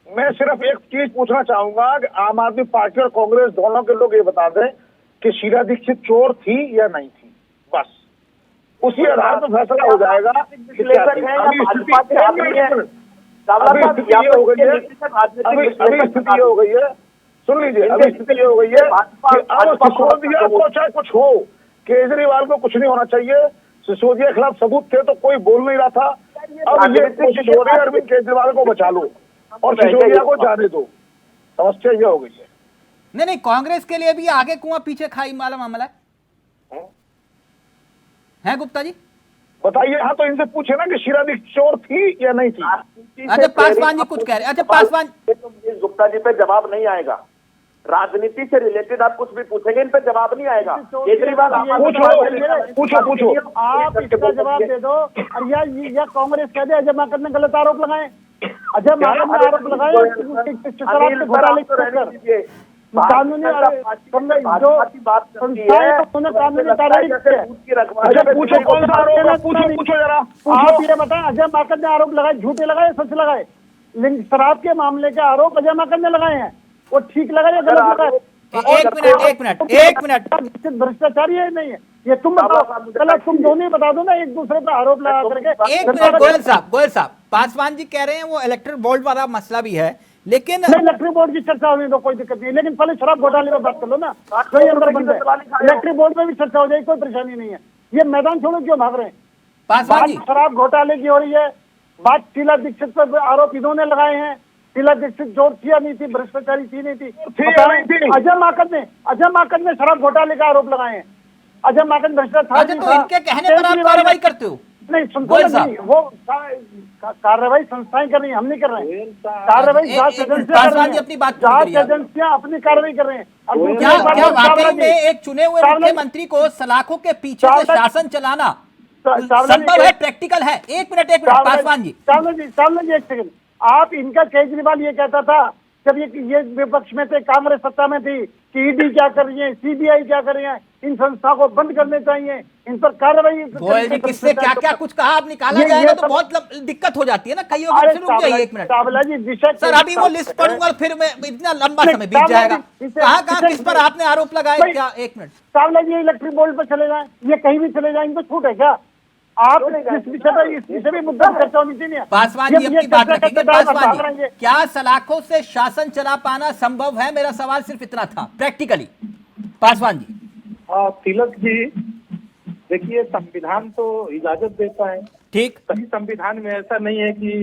मैं सिर्फ एक चीज पूछना चाहूंगा कि आम आदमी पार्टी और कांग्रेस दोनों के लोग ये बता दें कि शीला दीक्षित चोर थी या नहीं थी, बस उसी आधार पर फैसला हो जाएगा कि क्या थी। अभी स्थिति ये हो गई है, सुन लीजिए, अभी स्थिति ये हो गई है कि अब सिसोदिया को चाहे कुछ हो, केजरीवाल को कुछ नहीं होना चाहिए। सिसोदिया के खिलाफ सबूत थे तो कोई बोल नहीं रहा था। अब ये कोशिश हो रही है अरविंद केजरीवाल को बचा लो और सिसोदिया को जाने दो, समस्या ये हो गई है। नहीं, कांग्रेस के लिए भी आगे कुआं पीछे खाई वाला मामला है गुप्ता जी, बताइए। हाँ, तो इनसे पूछे ना कि शीला दीक्षित चोर थी या नहीं थी। अच्छा पासवान जी कुछ कह रहे हैं। अच्छा पासवान, गुप्ता जी पे जवाब नहीं आएगा, राजनीति से रिलेटेड आप कुछ भी पूछेंगे इन पे जवाब नहीं आएगा। केजरीवाल पूछो आप इसका जवाब दे दो। या कांग्रेस कह दे अजय माकन ने गलत आरोप लगाए, अजय माकन ने आरोप लगाए शराब के घोटाले को कानूनी जो संस्थाएं उन्होंने कानूनी कार्रवाई की है। अच्छा पूछो कौन सा आरोप है, पूछो जरा। आप ये बताएं अजय माकन ने आरोप लगाए, झूठे लगाए, सच लगाए? शराब के मामले के आरोप अजय माकन ने लगाए हैं, वो ठीक लगा या गलत लगा? एक मिनट भ्रष्टाचारी है नहीं है ये? तुम बताओ, चलो तुम दोनों ही बता दो ना, एक दूसरे पर आरोप लगा करके। एक मिनट गोयल साहब, पासवान जी कह रहे हैं वो इलेक्ट्रल बोर्ड वाला मसला भी है, लेकिन इलेक्ट्रिक बोर्ड की चर्चा होने दो, कोई दिक्कत नहीं, लेकिन पहले शराब घोटाले पर बात कर लो ना। कोई अंदर बंद है, इलेक्ट्रिक बोर्ड में भी चर्चा हो जाएगी, कोई परेशानी नहीं है। ये मैदान छोड़ो, क्यों भाग रहे हैं? पासवान जी शराब घोटाले की हो रही है बात, शीला दीक्षित पर आरोप इन्होंने लगाए हैं। शीला दीक्षित चोर थी या नहीं थी, भ्रष्टाचारी थी नहीं थी? अजय माकन ने शराब घोटाले का आरोप लगाए हैं। अजय माकन भ्रष्टाचार तो इनके कहने पर आप कार्रवाई करते हो? नहीं, सुनते नहीं, वो कार्रवाई संस्थाएं कर रही है, हम नहीं कर रहे हैं कार्रवाई। जांच एजेंसियां अपनी कार्रवाई कर रहे हैं। क्या वाकई में एक चुने हुए मुख्यमंत्री को सलाखों के पीछे से शासन चलाना संभव है, प्रैक्टिकल है? एक मिनट पासवान जी, सामने जी एक सेकंड। आप इनका केजरीवाल ये कहता था जब ये विपक्ष में थे, कांग्रेस सत्ता में थी, कि ईडी क्या कर रही है, सीबीआई क्या कर रही है, इन संस्था को बंद करने चाहिए, इन पर कार्रवाई। गोयल जी किससे क्या क्या कुछ कहा, आप निकाला जाएगा तो बहुत दिक्कत हो जाती है ना। कहीं रुक जाइए एक मिनट सर, अभी वो लिस्ट पढ़ूंगा फिर मैं इतना लंबा समय बीत जाएगा। कहाँ किस पर आपने आरोप लगाए क्या? एक मिनट सावला जी, इलेक्ट्रिक बोर्ड पर चले जाए, ये कहीं भी चले जाए, इनको छूट है क्या? आप इस विषय में मुद्दा चर्चा होनी चाहिए। पासवान जी अपनी बात रखेंगे। पासवान जी, क्या सलाखों से शासन चला पाना संभव है? मेरा सवाल सिर्फ इतना था, प्रैक्टिकली। पासवान जी। तिलक जी देखिए, संविधान तो इजाजत देता है, ठीक, कहीं संविधान में ऐसा नहीं है कि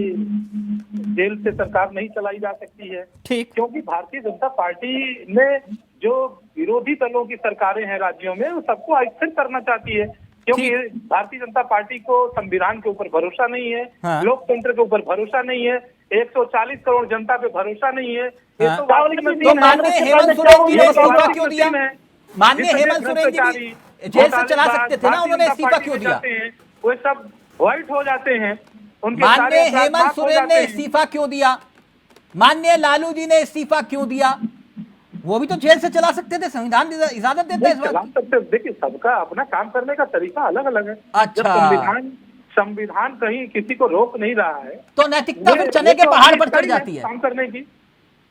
जेल से सरकार नहीं चलाई जा सकती है, ठीक, क्योंकि भारतीय जनता पार्टी ने जो विरोधी दलों की सरकारें हैं राज्यों में, वो सबको अस्थिर करना चाहती है, क्योंकि भारतीय जनता पार्टी को संविधान के ऊपर भरोसा नहीं है, हाँ। लोकतंत्र के ऊपर भरोसा नहीं है, 140 करोड़ जनता पे भरोसा नहीं है। हाँ। तो माननीय हेमंत सोरेन जी ने इस्तीफा क्यों दिया? माननीय हेमंत सोरेन जी भी जेल से चला सकते थे ना, उन्होंने इस्तीफा क्यों दिया? वो सब व्हाइट हो जाते हैं। माननीय हेमंत सोरेन ने इस्तीफा क्यों दिया? माननीय लालू जी ने इस्तीफा क्यों दिया? वो भी तो जेल से चला सकते थे, संविधान इजाजत देता है इस बात। देखिए, सबका अपना काम करने का तरीका अलग अलग है। अच्छा, संविधान कहीं किसी को रोक नहीं रहा है, तो नैतिकता फिर चने के पहाड़ पर चढ़ जाती है काम करने की।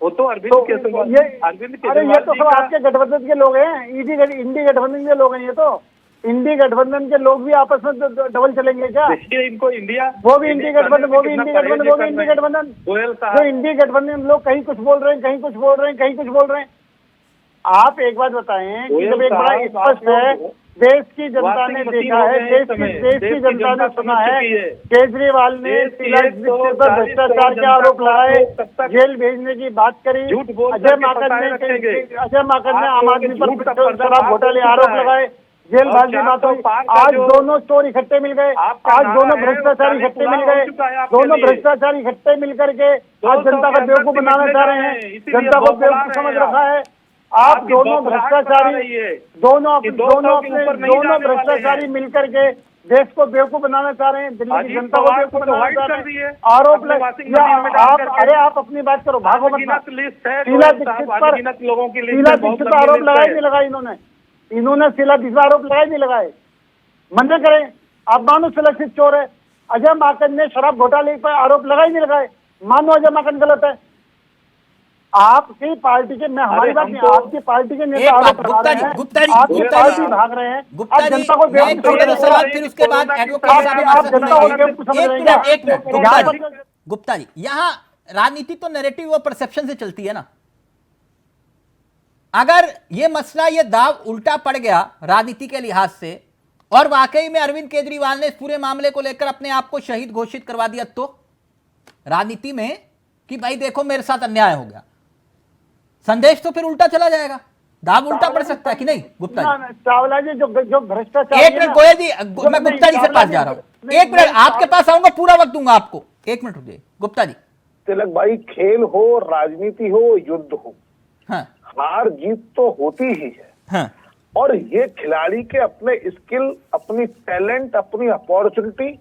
वो तो अरविंद केजरीवाल, ये तो सब आपके गठबंधन के लोग हैं, इंडी गठबंधन के लोग हैं। ये तो इंडी गठबंधन के लोग भी आपस में डबल चलेंगे क्या? देखिए, इनको इंडिया, वो भी इंडी गठबंधन, वो भी इंडी गठबंधन, वो भी इंडी गठबंधन। गोयल तो साहब, इंडी गठबंधन लोग कहीं कुछ बोल रहे हैं, कहीं कुछ बोल रहे हैं, कहीं कुछ बोल रहे हैं। आप एक बात बताएं कि जब एक बड़ा स्पष्ट है, देश की जनता ने देखा है, देश की जनता ने सुना है, केजरीवाल ने शीला दीक्षित पर भ्रष्टाचार के आरोप लगाए, जेल भेजने की बात करी। अजय माकन ने आम आदमी पर शराब घोटाले आरोप लगाए, जेल भेजने की बात हुई। आज दोनों चोर इकट्ठे मिल गए, आज दोनों भ्रष्टाचारी इकट्ठे मिल गए, दोनों भ्रष्टाचारी इकट्ठे मिल करके आज जनता को बेवकूफ बनाना चाह रहे हैं, जनता को बेवकूफ समझ रखा है। आप दोनों भ्रष्टाचारी, दोनों भ्रष्टाचारी मिलकर के देश को बेवकूफ बनाना चाह रहे हैं, दिल्ली की जनता को बेवकूफ बनाना चाह रहे हैं। आरोप आप अपनी बात करो, भागो मत। शीला दीक्षित पर आरोप लगाए नहीं लगाए इन्होंने शीला दीक्षित पर आरोप लगाए नहीं लगाए? मना करें, आप मानो शीला दीक्षित चोर है। अजय माकन ने शराब घोटाले पर आरोप लगाए नहीं लगाए? मानो अजय माकन गलत है, आपकी पार्टी के, मैं हमारी बात नहीं, आपकी पार्टी के एक नेता बात, आरोप लगा गुप्ता रहे जी, हैं, गुप्ता जी, आपकी गुप्ता पार्टी जी, भाग रहे हैं, गुप्ता आप जी, जनता को मैं बेवकूफ छोटे समझ सवाल, रहे फिर हैं। उसके बाद एडवोकेट आप साहब आप जनता को बेवकूफ समझ रहे हैं क्या? एक मिनट गुप्ता जी, यहाँ राजनीति तो नैरेटिव और परसेप्शन से चलती है ना। अगर ये मसला, ये दाव उल्टा पड़ गया राजनीति के लिहाज से और वाकई में अरविंद केजरीवाल ने इस पूरे मामले को लेकर अपने आप को शहीद घोषित करवा दिया, तो राजनीति में कि भाई देखो मेरे साथ अन्याय हो गया, संदेश तो फिर उल्टा चला जाएगा, दाव उल्टा पड़ सकता है कि नहीं गुप्ता जी? चावला जी, जो भ्रष्टाचार, एक मिनट गोयल जी, मैं गुप्ता जी से पास जा रहा हूं, एक मिनट आपके पास आऊंगा, पूरा वक्त दूंगा आपको, एक मिनट रुकिए गुप्ता जी। तिलक भाई, खेल हो, राजनीति हो, युद्ध हो, हाँ हार जीत तो होती ही है। हाँ और ये खिलाड़ी के अपने स्किल, अपनी टैलेंट, अपनी अपॉर्चुनिटी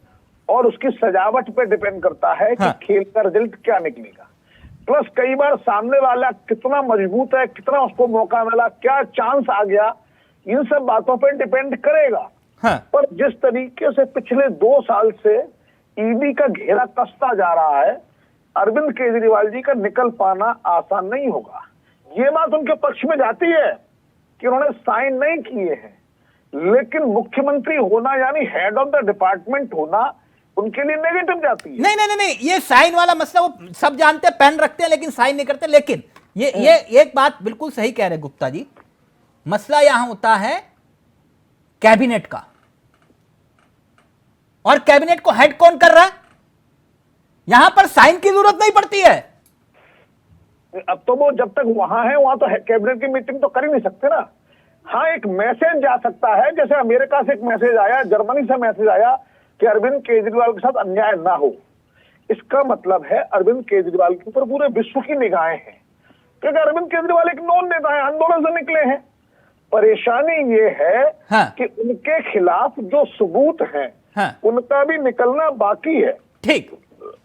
और उसकी सजावट पे डिपेंड करता है कि हाँ। खेल का रिजल्ट क्या निकलेगा। प्लस कई बार सामने वाला कितना मजबूत है, कितना उसको मौका मिला, क्या चांस आ गया, इन सब बातों पे डिपेंड करेगा। हाँ पर जिस तरीके से पिछले 2 साल से ईडी का घेरा कसता जा रहा है, अरविंद केजरीवाल जी का निकल पाना आसान नहीं होगा। ये बात उनके पक्ष में जाती है कि उन्होंने साइन नहीं किए हैं, लेकिन मुख्यमंत्री होना यानी हेड ऑफ द डिपार्टमेंट होना उनके लिए नेगेटिव जाती है। नहीं नहीं नहीं नहीं, ये साइन वाला मसला वो सब जानते हैं, पेन रखते हैं लेकिन साइन नहीं करते। लेकिन ये एक बात बिल्कुल सही कह रहे गुप्ता जी, मसला यहां होता है कैबिनेट का, और कैबिनेट को हेड कौन कर रहा है? यहां पर साइन की जरूरत नहीं पड़ती है। अब तो वो जब तक वहां है वहां तो कैबिनेट की मीटिंग तो कर ही नहीं सकते ना। हाँ, एक मैसेज जा सकता है, जैसे अमेरिका से एक मैसेज आया, जर्मनी से मैसेज आया कि अरविंद केजरीवाल के साथ अन्याय ना हो। इसका मतलब है अरविंद केजरीवाल के ऊपर पूरे विश्व की निगाहें हैं, क्योंकि अरविंद केजरीवाल एक नॉन नेता है, आंदोलन से निकले हैं। परेशानी ये है हाँ। कि उनके खिलाफ जो सबूत हैं हाँ। उनका भी निकलना बाकी है। ठीक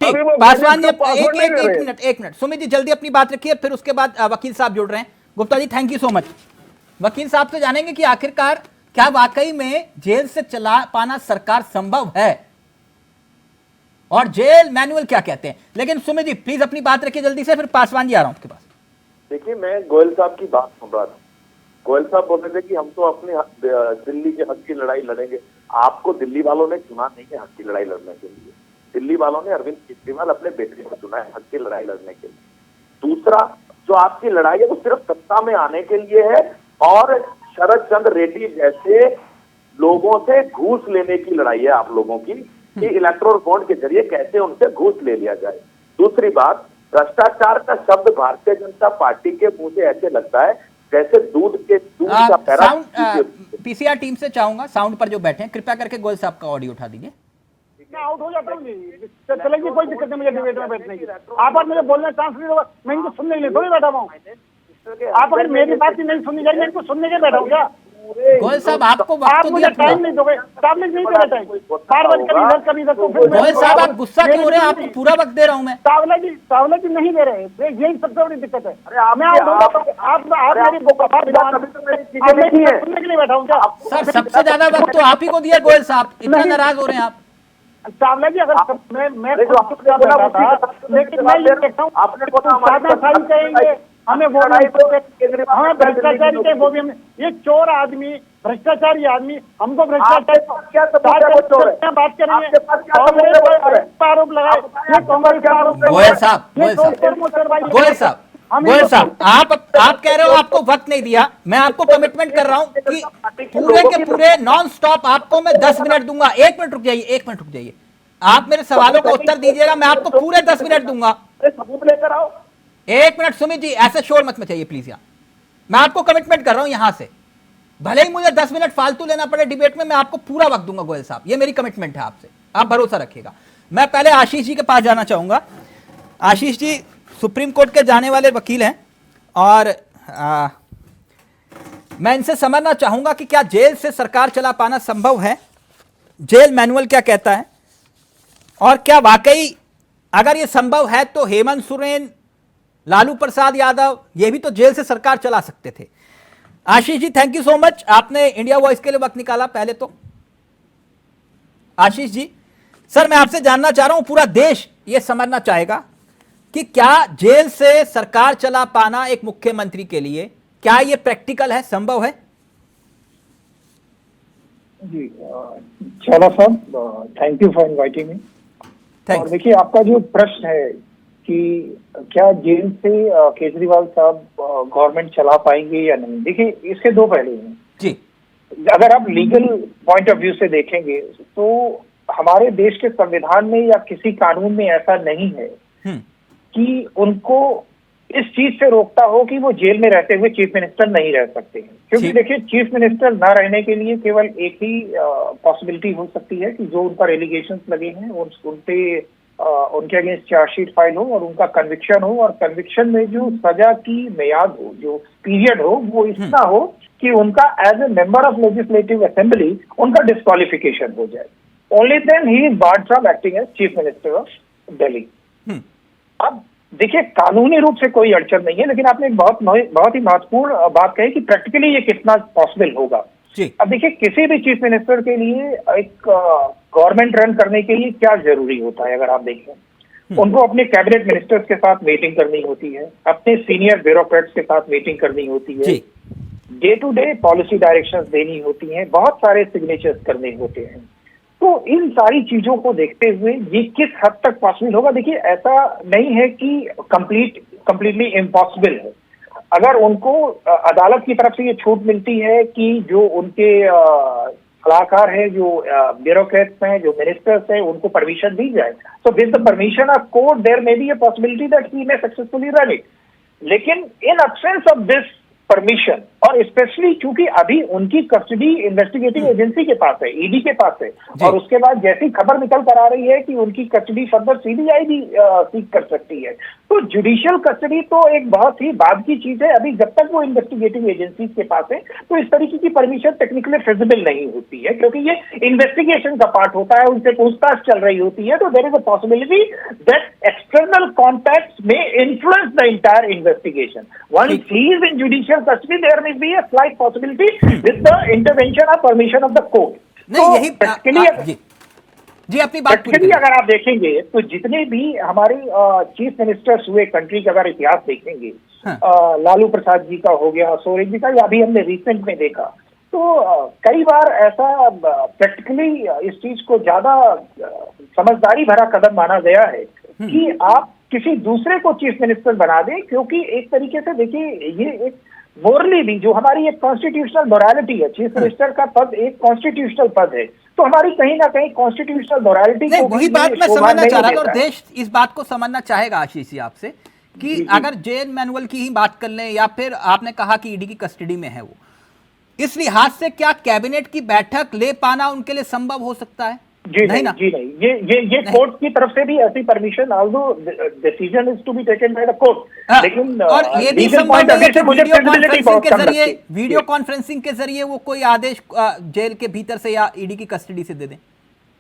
अभी वो पासवान जी, बजट का पासवर्ड नहीं दे रहे। एक मिनट सुमित जी, जल्दी अपनी बात रखिए, फिर उसके बाद वकील साहब जुड़ रहे हैं। Gupta ji thank you so much. वकील साहब से जानेंगे कि आखिरकार क्या वाकई में जेल से चला पाना सरकार संभव है, और जेल मैनुअल क्या कहते हैं। लेकिन सुमित जी प्लीज अपनी बात रखिए जल्दी से, फिर पासवान जी आ रहा हूं आपके पास। देखिए, मैं गोयल साहब की बात सुन रहा था। गोयल साहब बोल रहे थे कि हम तो अपने दिल्ली के हक की लड़ाई लड़ेंगे। आपको दिल्ली वालों ने चुना नहीं है हक की लड़ाई लड़ने के लिए, दिल्ली वालों ने अरविंद केजरीवाल अपने बेटे को चुना है हक की लड़ाई लड़ने के लिए। दूसरा, जो आपकी लड़ाई है वो सिर्फ सत्ता में आने के लिए है और शरद चंद्र रेड्डी जैसे लोगों से घूस लेने की लड़ाई है आप लोगों की, कि इलेक्टोरल बॉन्ड के जरिए कैसे उनसे घूस ले लिया जाए। दूसरी बात, भ्रष्टाचार का शब्द भारतीय जनता पार्टी के मुंह से ऐसे लगता है जैसे दूध का पैरा। पीसीआर टीम से चाहूंगा साउंड पर जो बैठे हैं कृपया करके गोयल साहब का ऑडियो उठा दीजिए। मैं आउट हो जाता हूँ जी, चलेगी, कोई दिक्कत नहीं मुझे डिबेट में बैठने की। आप और मुझे बोलने चांस नहीं दोगे, मैं इनको सुनने के लिए थोड़ी बैठा हूँ। आप अगर मेरी बात ही नहीं सुननी चाहिए, मैं इनको सुनने के बैठा हूँ क्या? गोयल साहब आपको वक्त आप तो मुझे दिया टाइम नहीं दोगे, सामने नहीं दे रहे टाइम, बार बार कभी इधर कभी इधर, तो फिर गोयल साहब आप गुस्सा क्यों हो रहे हैं? आपको पूरा वक्त दे रहा हूं मैं। चावला जी नहीं दे रहे, यही सबसे बड़ी दिक्कत है। मैं आउट हो जाता हूँ, आप मेरी सुनने के लिए बैठा हूँ क्या? सर सबसे ज्यादा वक्त तो आप ही को दिया गोयल साहब, इतना नाराज हो रहे हैं आप। चावला जी, अगर मैं लेकिन मैं ये देखता हूँ सादा साइन कहेंगे हमें, वो हमें भ्रष्टाचारी के, वो भी हमें, ये चोर आदमी, भ्रष्टाचारी आदमी, हमको भ्रष्टाचार बात करेंगे, आरोप लगाए, ये कांग्रेस का आरोप। गोयल साहब आप कह रहे हो आपको वक्त नहीं दिया, मैं आपको कमिटमेंट कर रहा हूं कि पूरे के पूरे नॉन स्टॉप आपको मैं 10 मिनट दूंगा। 1 मिनट रुक जाइए, आप मेरे सवालों का उत्तर दीजिएगा, मैं आपको पूरे 10 मिनट दूंगा। सबूत लेकर आओ। 1 मिनट सुमित जी, ऐसे शोर मत मचाइए प्लीज। यहाँ मैं आपको कमिटमेंट कर रहा हूं, यहां से भले ही मुझे 10 मिनट फालतू लेना पड़े डिबेट में, मैं आपको पूरा वक्त दूंगा गोयल साहब, ये मेरी कमिटमेंट है आपसे, आप भरोसा रखिएगा। मैं पहले आशीष जी के पास जाना चाहूंगा। आशीष जी सुप्रीम कोर्ट के जाने वाले वकील हैं, और मैं इनसे समझना चाहूंगा कि क्या जेल से सरकार चला पाना संभव है, जेल मैनुअल क्या कहता है, और क्या वाकई अगर ये संभव है तो हेमंत सोरेन, लालू प्रसाद यादव ये भी तो जेल से सरकार चला सकते थे। Ashish ji thank you so much, आपने इंडिया वॉइस के लिए वक्त निकाला। पहले तो आशीष जी, सर मैं आपसे जानना चाह रहा हूं, पूरा देश ये समझना चाहेगा कि क्या जेल से सरकार चला पाना एक मुख्यमंत्री के लिए क्या ये प्रैक्टिकल है, संभव है? जी चौला साहब, thank you for inviting me. और देखिए, आपका जो प्रश्न है कि क्या जेल से केजरीवाल साहब गवर्नमेंट चला पाएंगे या नहीं, देखिए इसके दो पहलू हैं जी। अगर आप लीगल पॉइंट ऑफ व्यू से देखेंगे तो हमारे देश के संविधान में या किसी कानून में ऐसा नहीं है कि उनको इस चीज से रोकता हो कि वो जेल में रहते हुए चीफ मिनिस्टर नहीं रह सकते हैं। क्योंकि देखिए, चीफ मिनिस्टर ना रहने के लिए केवल एक ही पॉसिबिलिटी हो सकती है कि जो उनका एलिगेशंस लगे हैं उनके अगेंस्ट चार्जशीट फाइल हो और उनका कन्विक्शन हो, और कन्विक्शन में जो सजा की मियाद हो, जो पीरियड हो, वो इतना हो कि उनका as a member of legislative assembly उनका डिस्क्वालिफिकेशन हो जाए। Only then he is barred from acting as chief minister of Delhi. अब देखिए, कानूनी रूप से कोई अड़चन नहीं है, लेकिन आपने एक बहुत ही महत्वपूर्ण बात कही कि प्रैक्टिकली ये कितना पॉसिबल होगा। अब देखिए, किसी भी चीफ मिनिस्टर के लिए एक गवर्नमेंट रन करने के लिए क्या जरूरी होता है, अगर आप देखें, उनको अपने कैबिनेट मिनिस्टर्स के साथ मीटिंग करनी होती है, अपने सीनियर ब्यूरोक्रेट्स के साथ मीटिंग करनी होती है, day to day policy directions देनी होती हैं, बहुत सारे सिग्नेचर्स करने होते हैं। तो इन सारी चीजों को देखते हुए ये किस हद तक पॉसिबल होगा, देखिए ऐसा नहीं है कि कंप्लीटली इम्पॉसिबल है। अगर उनको अदालत की तरफ से ये छूट मिलती है कि जो उनके सलाहकार हैं, जो ब्यूरोक्रेट्स हैं, जो मिनिस्टर्स हैं, उनको परमिशन दी जाए, तो with the permission of court there may B a possibility that he may successfully run it. लेकिन in absence of this permission, और स्पेशली चूंकि अभी उनकी कस्टडी इन्वेस्टिगेटिंग एजेंसी के पास है, ईडी के पास है, और उसके बाद जैसी खबर निकल कर आ रही है कि उनकी कस्टडी फर्दर सीबीआई भी सीख कर सकती है, तो जुडिशियल कस्टडी तो एक बहुत ही बाद की चीज है। अभी जब तक वो इन्वेस्टिगेटिंग एजेंसी के पास है तो इस तरीके की परमिशन टेक्निकली फिजिबल नहीं होती है, क्योंकि ये इन्वेस्टिगेशन का पार्ट होता है, उनसे पूछताछ चल रही होती है। तो there is a possibility that external contacts में influence the entire investigation. Once he is in judicial custody, there may be a slight possibility with the intervention or permission of the court. नहीं, यही जी अपनी बात पूरी करिए। अगर आप देखेंगे तो जितने भी हमारे चीफ मिनिस्टर्स हुए कंट्री का अगर इतिहास देखेंगे, लालू प्रसाद जी का हो गया, सोरेन जी का, या अभी हमने रिसेंट में देखा, तो कई बार ऐसा प्रैक्टिकली इस चीज को ज्यादा समझदारी भरा कदम माना गया है कि आप किसी दूसरे को चीफ मिनिस्टर बना दें, क्योंकि एक तरीके से देखिए ये एक मोरली भी जो हमारी एक कॉन्स्टिट्यूशनल मोरालिटी है, चीफ मिनिस्टर का पद एक कॉन्स्टिट्यूशनल पद है, तो हमारी कहीं ना कहीं कॉन्स्टिट्यूशनल मोरालिटी को वही बात मैं समझना चाह रहा था, और देश इस बात को समझना चाहेगा आशीष जी आपसे कि अगर जेल मैनुअल की ही बात कर लें, या फिर आपने कहा कि ईडी की कस्टडी में है वो, इस लिहाज से क्या कैबिनेट की बैठक ले पाना उनके लिए संभव हो सकता है? जी नहीं, जी नहीं, ये कोर्ट की तरफ से भी ऐसी permission, although decision is to be taken by the court, लेकिन और ये भी संभव है कि वीडियो कॉन्फ्रेंसिंग के जरिए वो कोई आदेश जेल के भीतर से या ईडी की कस्टडी से दे दें।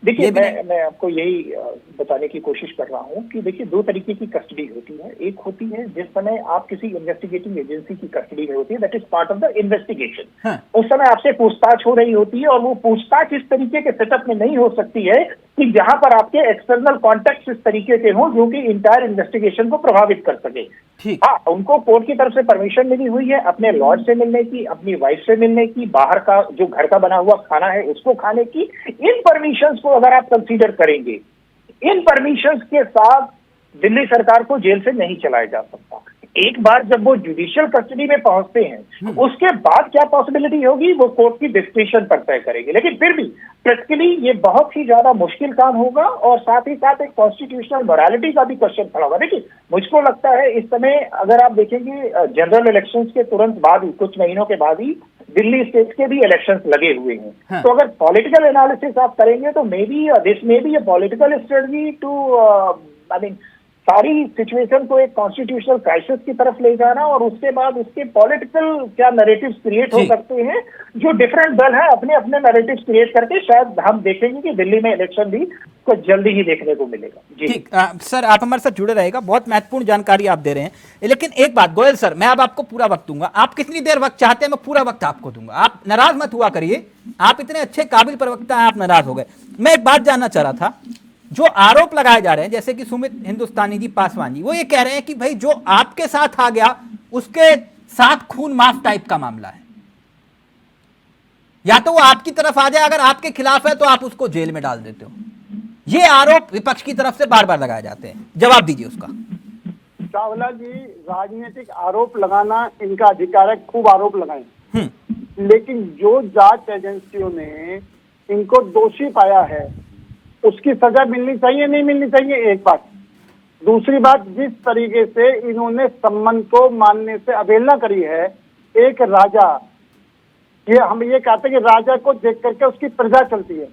देखिए, मैं आपको यही बताने की कोशिश कर रहा हूं कि देखिए, दो तरीके की कस्टडी होती है। एक होती है जिस समय आप किसी इन्वेस्टिगेटिंग एजेंसी की कस्टडी में होती है, that is part of the investigation. उस समय आपसे पूछताछ हो रही होती है, और वो पूछताछ इस तरीके के सेटअप में नहीं हो सकती है कि जहां पर आपके एक्सटर्नल कॉन्टेक्ट इस तरीके के हों जो कि इंटायर इन्वेस्टिगेशन को प्रभावित कर सके। हाँ, उनको कोर्ट की तरफ से परमिशन मिली हुई है अपने लॉर्ड से मिलने की, अपनी वाइफ से मिलने की, बाहर का जो घर का बना हुआ खाना है उसको खाने की। इन परमिशंस को अगर आप कंसीडर करेंगे, इन परमिशंस के साथ दिल्ली सरकार को जेल से नहीं चलाया जा सकता। एक बार जब वो जुडिशियल कस्टडी में पहुंचते हैं, उसके बाद क्या पॉसिबिलिटी होगी वो कोर्ट की डिस्क्रिप्शन पर तय करेंगे, लेकिन फिर भी प्रैक्टिकली ये बहुत ही ज्यादा मुश्किल काम होगा, और साथ ही साथ एक कॉन्स्टिट्यूशनल मोरालिटी का भी क्वेश्चन खड़ा होगा। देखिए, मुझको लगता है इस समय अगर आप देखेंगे जनरल इलेक्शंस के तुरंत बाद ही, कुछ महीनों के बाद ही दिल्ली स्टेट के भी इलेक्शंस लगे हुए हैं। तो अगर पॉलिटिकल एनालिसिस आप करेंगे तो maybe this may be a political strategy to I mean सारी सिचुएशन को एक कॉन्स्टिट्यूशनल क्राइसिस की तरफ ले जाना, और उसके बाद उसके पॉलिटिकल क्या नैरेटिव्स क्रिएट हो सकते हैं, जो डिफरेंट दल है अपने अपने नैरेटिव्स क्रिएट करके शायद हम देखेंगे कि दिल्ली में इलेक्शन भी कुछ जल्दी ही देखने को मिलेगा। जी ठीक, सर आप हमारे साथ जुड़े रहेगा, बहुत महत्वपूर्ण जानकारी आप दे रहे हैं। लेकिन एक बात गोयल सर, मैं अब आपको पूरा वक्त दूंगा, आप कितनी देर वक्त चाहते हैं मैं पूरा वक्त आपको दूंगा, आप नाराज मत हुआ करिए, आप इतने अच्छे काबिल प्रवक्ता हैं, आप नाराज हो गए। मैं एक बात जानना चाह रहा था, जो आरोप लगाए जा रहे हैं, जैसे कि सुमित हिंदुस्तानी जी, पासवान जी, वो ये कह रहे हैं कि भाई जो आपके साथ आ गया उसके साथ खून माफ टाइप का मामला है, या तो वो आपकी तरफ आ जाए, अगर आपके खिलाफ है तो आप उसको जेल में डाल देते हो। ये आरोप विपक्ष की तरफ से बार बार लगाए जाते हैं, जवाब दीजिए उसका। चावला जी, राजनीतिक आरोप लगाना इनका अधिकार है, खूब आरोप लगाएं, लेकिन जो जांच एजेंसियों ने इनको दोषी पाया है उसकी सजा मिलनी चाहिए, नहीं मिलनी चाहिए, एक बात। दूसरी बात, जिस तरीके से इन्होंने सम्मान को मानने से अवहेलना करी है, एक राजा, ये हम ये कहते हैं कि राजा को देख करके उसकी प्रजा चलती है।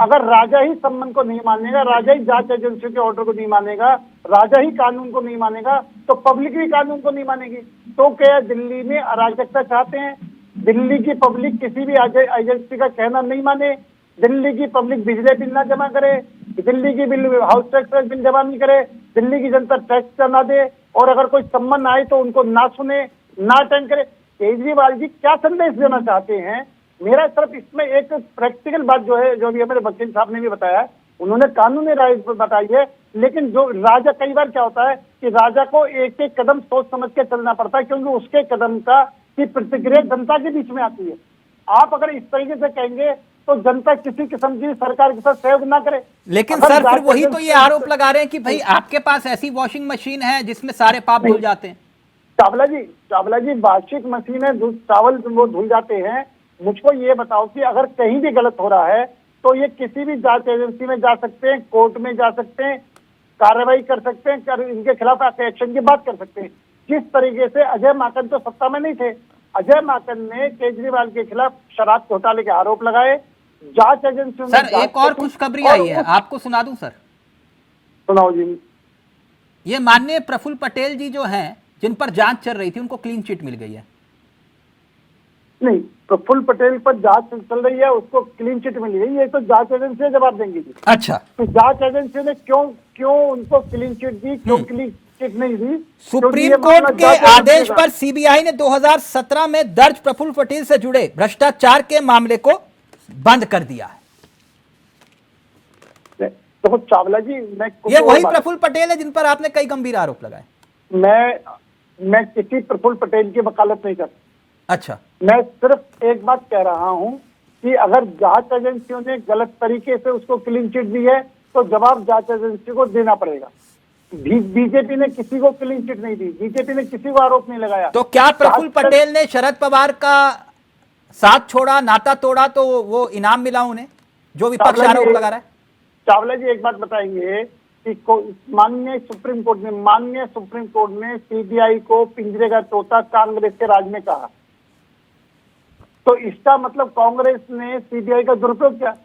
अगर राजा ही सम्मान को नहीं मानेगा, राजा ही जांच एजेंसियों के ऑर्डर को नहीं मानेगा, राजा ही कानून को नहीं मानेगा, तो पब्लिक भी कानून को नहीं मानेगी। तो क्या दिल्ली में अराजकता चाहते हैं? दिल्ली की पब्लिक किसी भी एजेंसी का कहना नहीं माने, दिल्ली की पब्लिक बिजली बिल ना जमा करे, दिल्ली की बिल हाउस टैक्स बिल जमा नहीं करे, दिल्ली की जनता टैक्स ना दे, और अगर कोई सम्मान आए तो उनको ना सुने, ना अटेंड करे। केजरीवाल जी क्या संदेश देना चाहते हैं? मेरा सिर्फ इसमें एक प्रैक्टिकल बात जो है, जो अभी हमारे वकील साहब ने भी बताया, उन्होंने कानूनी राय बताई है, लेकिन जो राजा, कई बार क्या होता है कि राजा को एक एक कदम सोच समझ के चलना पड़ता है, क्योंकि उसके कदम की प्रतिक्रिया जनता के बीच में आती है। आप अगर इस तरीके से कहेंगे तो जनता किसी किस्म की सरकार के साथ सहयोग ना करे। लेकिन सर फिर वही तो ये आरोप लगा रहे हैं कि भाई आपके पास ऐसी वॉशिंग मशीन है जिसमें सारे पाप धुल जाते हैं। चावला जी वॉशिंग मशीन है, चावल वो धुल जाते हैं। मुझको ये बताओ कि अगर कहीं भी गलत हो रहा है तो ये किसी भी जांच एजेंसी में जा सकते हैं, कोर्ट में जा सकते हैं, कार्रवाई कर सकते हैं, इनके खिलाफ एक्शन की बात कर सकते हैं। जिस तरीके से अजय माकन तो सत्ता में नहीं थे, अजय माकन ने केजरीवाल के खिलाफ शराब घोटाले के आरोप लगाए, जांच एजेंसियों में। सर एक और खुशखबरी आई है, आपको सुना दूं सर? सुनाओ जी। ये माननीय प्रफुल्ल पटेल जी जो हैं, जिन पर जांच चल रही थी, उनको क्लीन चिट मिल गई है। नहीं, प्रफुल्ल पटेल पर जांच चल रही है, उसको क्लीन चिट मिली है, ये तो जांच एजेंसी जवाब देंगी जी। अच्छा, तो जांच एजेंसी ने क्यों उनको क्लीन चिट दी, क्यों क्लीन चिट नहीं दी? सुप्रीम कोर्ट के आदेश पर सीबीआई ने 2017 में दर्ज प्रफुल्ल पटेल से जुड़े भ्रष्टाचार के मामले को बंद कर दिया है। तो चावला जी, ये वही प्रफुल्ल पटेल है जिन पर आपने कई गंभीर आरोप लगाए। मैं किसी प्रफुल्ल पटेल की वकालत नहीं करता। अच्छा, मैं सिर्फ एक बात कह रहा हूं कि अगर जांच एजेंसियों ने गलत तरीके से उसको क्लीन चिट दी है तो जवाब जांच एजेंसी को देना पड़ेगा। बीजेपी ने किसी को क्लीन चिट नहीं दी, बीजेपी ने किसी को आरोप नहीं लगाया। तो क्या प्रफुल्ल पटेल ने शरद पवार का साथ छोड़ा, नाता तोड़ा, तो वो इनाम मिला उन्हें, जो विपक्ष आरोप लगा रहा है? चावला जी एक बात बताएंगे कि माननीय सुप्रीम कोर्ट ने सीबीआई को पिंजरे का तोता कांग्रेस के राज में कहा, तो इसका मतलब कांग्रेस ने सीबीआई का दुरुपयोग किया।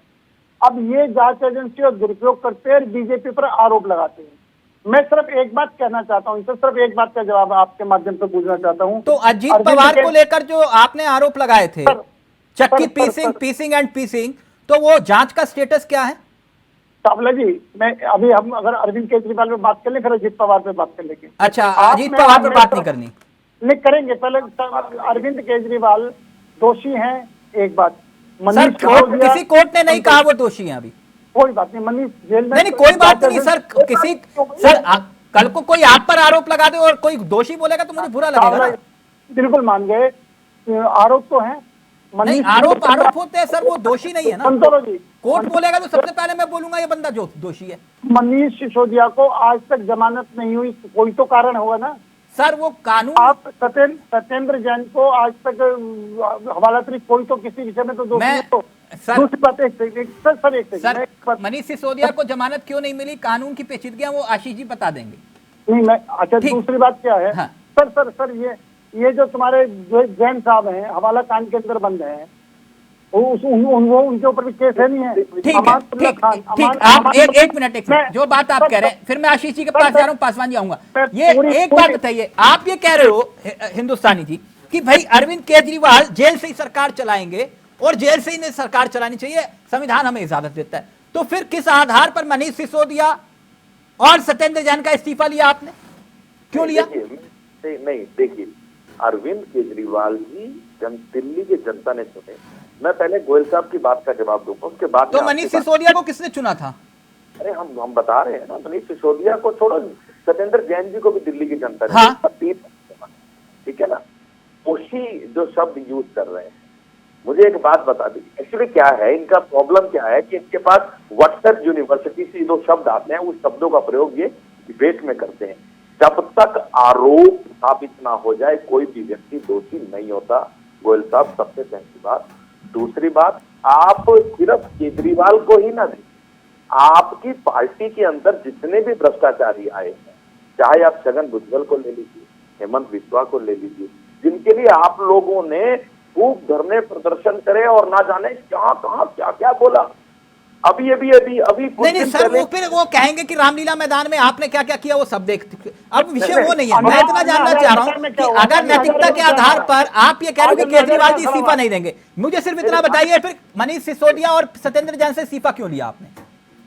अब ये जांच एजेंसी और दुरुपयोग करते हैं, बीजेपी पर आरोप लगाते हैं। मैं सिर्फ एक बात कहना चाहता हूं, इनसे सिर्फ एक बात का जवाब आपके माध्यम से पूछना चाहता हूं। तो अजीत पवार को लेकर जो आपने आरोप लगाए थे, चक्की पीसिंग एंड पीसिंग, तो वो जांच का स्टेटस क्या है? चावला जी, मैं अभी हम अगर अरविंद केजरीवाल पे बात कर ले, फिर अजीत पवार पे बात कर लेंगे। अच्छा, अजीत पवार पे बात नहीं करनी? नहीं करेंगे, पहले अरविंद केजरीवाल दोषी हैं, एक बात। सर किसी कोर्ट ने नहीं कहा वो दोषी हैं अभी। कोई बात नहीं, मनीष जेल में। नहीं, कोई बात नहीं सर, कल को कोई आप पर आरोप लगा दे और कोई दोषी बोलेगा तो मुझे बुरा लगेगा। बिल्कुल मान गए, आरोप तो है। नहीं, आरोप होते हैं सर, वो दोषी नहीं है ना। कोर्ट बोलेगा तो सबसे पहले मैं बोलूंगा ये बंदा जो दोषी है। मनीष सिसोदिया को आज तक जमानत नहीं हुई, कोई तो कारण होगा ना सर। वो कानून, आप सत्येंद्र जैन को आज तक हवाला तरीक, कोई तो किसी विषय में तो दोषी है। तो दूसरी बात सर, मनीष सिसोदिया को जमानत क्यों नहीं मिली, कानून की पेचीदगियां वो आशीष जी बता देंगे। नहीं, मैं अच्छा, दूसरी बात क्या है? हाँ। सर ये जो तुम्हारे जैन साहब हैं, हवाला कांड के अंदर बंद हैं, उनके ऊपर भी केस है, नहीं है? ठीक। आप एक मिनट, जो बात आप कह रहे हैं, फिर मैं आशीष जी के पास जा रहा हूँ, पासवान जी आऊंगा। ये एक बात बताइए, आप ये कह रहे हो हिंदुस्तानी जी कि भाई अरविंद केजरीवाल जेल से ही सरकार चलाएंगे और जेल से ही नहीं सरकार चलानी चाहिए, संविधान हमें इजाजत देता है, तो फिर किस आधार पर मनीष सिसोदिया और सत्येंद्र जैन का इस्तीफा लिया आपने, क्यों लिया? नहीं, देखिए, अरविंद केजरीवाल जी दिल्ली की जनता ने चुने। मैं पहले गोयल साहब की बात का जवाब दूंगा, उसके बाद तो मनीष सिसोदिया को किसने चुना था? अरे हम बता रहे हैं ना, मनीष सिसोदिया को छोड़ो, सत्येंद्र जैन जी को भी दिल्ली की जनता ने हाँ। ठीक है ना, उसी जो शब्द यूज कर रहे हैं। मुझे एक बात बता दी, एक्चुअली क्या है इनका प्रॉब्लम, क्या है कि इनके पास व्हाट्सएप यूनिवर्सिटी से जो शब्द आते हैं उस शब्दों का प्रयोग ये डिबेट में करते हैं। जब तक आरोप साबित ना हो जाए कोई भी व्यक्ति दोषी नहीं होता। गोयल साहब, सबसे पहली बात। दूसरी बात, आप सिर्फ केजरीवाल को ही ना दें, आपकी पार्टी के अंदर जितने भी भ्रष्टाचारी आए हैं, चाहे आप छगन भुजबल को ले लीजिए, हेमंत बिस्वा को ले लीजिए, जिनके लिए आप लोगों ने खूब धरने प्रदर्शन करे और ना जाने क्या क्या बोला। अभी कुछ नहीं दिन सर, पहले वो फिर वो कहेंगे कि रामलीला मैदान में आपने क्या क्या किया वो सब देखते। अब विषय वो नहीं है। मैं इतना जानना चाह रहा हूं कि अगर नैतिकता के आधार पर आप ये कह रहे हो कि केजरीवाल जी इस्तीफा नहीं देंगे, मुझे सिर्फ इतना बताइए, फिर मनीष सिसोदिया और सत्येंद्र जैन से इस्तीफा क्यों लिया आपने?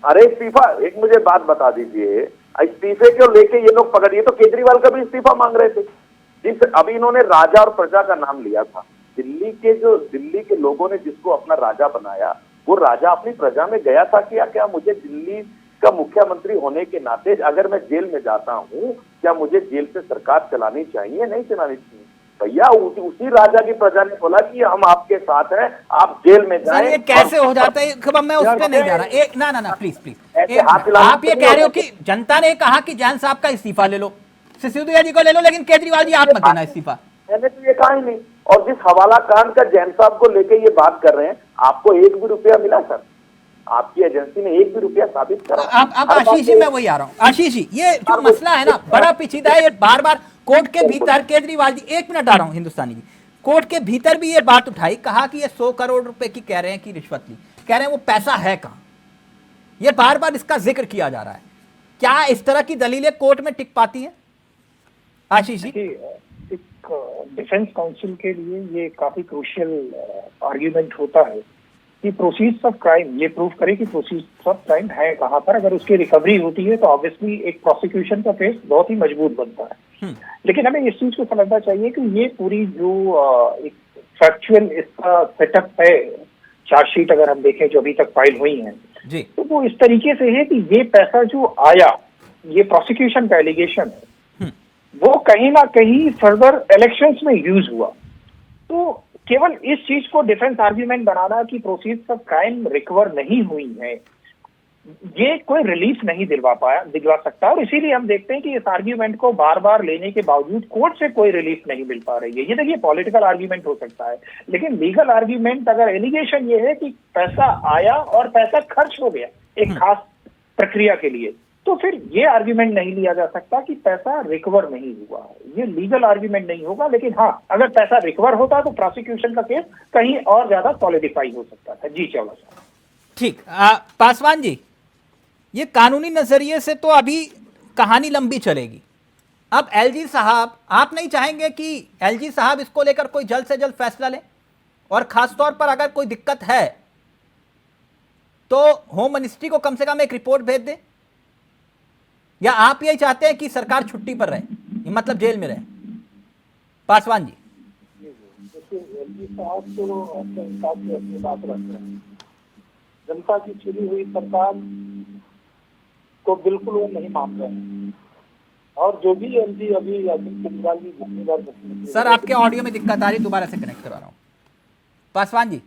अरे इस्तीफा, एक मुझे बात बता दीजिए, इस्तीफे को लेके ये लोग पकड़िए, तो केजरीवाल का भी इस्तीफा मांग रहे थे। जिस अभी इन्होंने राजा और प्रजा का नाम लिया था, दिल्ली के लोगों ने जिसको अपना राजा बनाया, वो राजा अपनी प्रजा में गया था क्या मुझे दिल्ली का मुख्यमंत्री होने के नाते अगर मैं जेल में जाता हूँ, क्या मुझे जेल से सरकार चलानी चाहिए, नहीं चलानी चाहिए? भैया उसी राजा की प्रजा ने बोला कि हम आपके साथ हैं, आप जेल में जाएं। सर ये कैसे हो जाता है? खबर मैं उस पर नहीं जा रहा। एक ना प्लीज ऐसे हाथ हिलाने आप ये से कह रहे हो नहीं कि जनता ने कहा कि जैन साहब का इस्तीफा ले लो, सिसोदिया जी को ले लो, लेकिन केजरीवाल जी आप मत देना इस्तीफा। मैंने तो ये कहा ही नहीं। और जिस हवाला कांड का जैन साहब को लेके ये बात कर रहे हैं, आपको 1 भी रुपया मिला सर? आपकी एजेंसी ने 1 भी रुपया साबित करा? अब आशीष जी, मैं वही आ रहा हूँ। आशीष जी, ये जो मसला है ना, बड़ा पेचीदा है, ये बार बार कोर्ट के भीतर केजरीवाल जी, 1 मिनट आ रहा हूँ हिंदुस्तानी जी, कोर्ट के भीतर भी ये बात उठाई, कहा कि ये 100 करोड़ रुपए की कह रहे हैं कि रिश्वत ली, कह रहे हैं वो पैसा है कहां, ये बार बार इसका जिक्र किया जा रहा है। क्या इस तरह की दलीलें कोर्ट में टिक पाती हैं आशीष जी? एक डिफेंस काउंसिल के लिए ये काफी क्रूशियल आर्ग्यूमेंट होता है कि प्रोसीड्स ऑफ क्राइम ये प्रूव करे कि प्रोसीड्स ऑफ क्राइम है कहां पर। अगर उसकी रिकवरी होती है तो ऑब्वियसली एक प्रोसिक्यूशन का केस बहुत ही मजबूत बनता है। लेकिन हमें इस चीज को समझना चाहिए कि ये पूरी जो एक फैक्चुअल इसका सेटअप है, चार्जशीट अगर हम देखें जो अभी तक फाइल हुई है, तो वो इस तरीके से है कि ये पैसा जो आया, ये प्रोसिक्यूशन का एलिगेशन है, वो कहीं ना कहीं फर्दर इलेक्शंस में यूज हुआ। तो केवल इस चीज को डिफेंस आर्ग्यूमेंट बनाना कि प्रोसीड्स ऑफ क्राइम रिकवर नहीं हुई है, ये कोई रिलीफ नहीं दिलवा सकता। और इसीलिए हम देखते हैं कि इस आर्ग्यूमेंट को बार बार लेने के बावजूद कोर्ट से कोई रिलीफ नहीं मिल पा रही है। ये देखिए पॉलिटिकल आर्ग्यूमेंट हो सकता है, लेकिन लीगल आर्ग्यूमेंट अगर एलिगेशन ये है कि पैसा आया और पैसा खर्च हो गया एक खास प्रक्रिया के लिए, तो फिर ये आर्ग्यूमेंट नहीं लिया जा सकता कि पैसा रिकवर नहीं हुआ है। ये लीगल आर्ग्यूमेंट नहीं होगा। लेकिन हाँ, अगर पैसा रिकवर होता तो प्रोसिक्यूशन का केस कहीं और ज्यादा सॉलिडिफाई हो सकता था। जी चावला साहब। ठीक, पासवान जी, ये कानूनी नजरिए से तो अभी कहानी लंबी चलेगी। अब एलजी साहब, आप नहीं चाहेंगे कि एलजी साहब इसको लेकर कोई जल्द से जल्द फैसला लें, और खासतौर पर अगर कोई दिक्कत है तो होम मिनिस्ट्री को कम से कम एक रिपोर्ट भेज दें? या आप यही चाहते हैं कि सरकार छुट्टी पर रहे, मतलब जेल में रहे? पासवान जी, देखिए एलजी साहब तो अपने हिसाब से अपनी बात रख रहे हैं। जनता की चुनी हुई सरकार को बिल्कुल वो नहीं मान रहे हैं। और जो भी एलजी अभी अरविंद केजरीवाल जी जितनी बार, सर आपके ऑडियो में दिक्कत आ रही, दोबारा से कनेक्ट करवा रहा हूं। पासवान जी,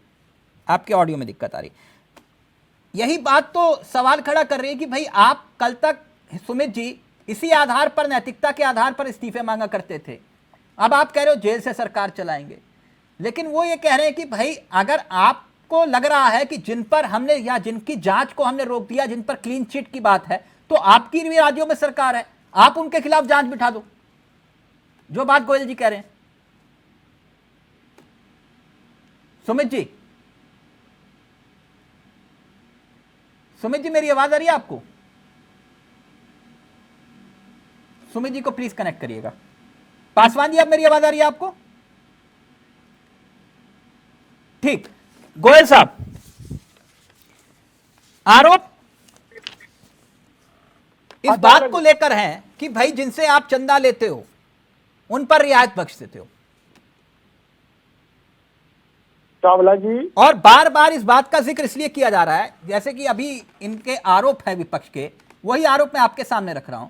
आपके ऑडियो में दिक्कत आ रही। यही बात तो सवाल खड़ा कर रही है कि भाई आप कल तक सुमित जी इसी आधार पर, नैतिकता के आधार पर इस्तीफे मांगा करते थे, अब आप कह रहे हो जेल से सरकार चलाएंगे। लेकिन वो ये कह रहे हैं कि भाई अगर आपको लग रहा है कि जिन पर हमने, या जिनकी जांच को हमने रोक दिया, जिन पर क्लीन चिट की बात है, तो आपकी भी राज्यों में सरकार है, आप उनके खिलाफ जांच बिठा दो, जो बात गोयल जी कह रहे हैं। सुमित जी, सुमित जी मेरी आवाज आ रही है आपको? सुमित जी को प्लीज कनेक्ट करिएगा। पासवान जी, अब मेरी आवाज आ रही है आपको? ठीक, गोयल साहब, आरोप इस बात को लेकर है कि भाई जिनसे आप चंदा लेते हो उन पर रियायत बख्श देते हो। चावला जी, और बार बार इस बात का जिक्र इसलिए किया जा रहा है, जैसे कि अभी इनके आरोप है विपक्ष के, वही आरोप मैं आपके सामने रख रहा हूं।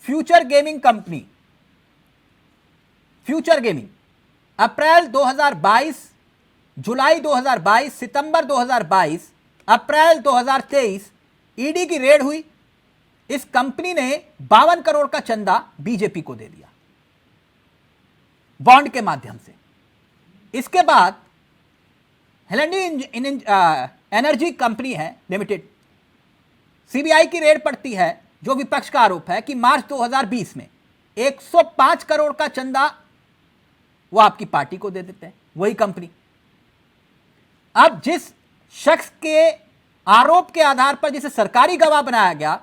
Future gaming company, future gaming, अप्रैल 2022, जुलाई 2022, सितंबर 2022, अप्रैल 2023 ईडी की रेड हुई। इस कंपनी ने 52 करोड़ का चंदा बीजेपी को दे दिया बॉन्ड के माध्यम से। इसके बाद हेलेंडी एनर्जी कंपनी है लिमिटेड, सीबीआई की रेड पड़ती है, जो विपक्ष का आरोप है कि मार्च 2020 में 105 करोड़ का चंदा वो आपकी पार्टी को दे देते हैं, वही कंपनी। अब जिस शख्स के आरोप के आधार पर जिसे सरकारी गवाह बनाया गया,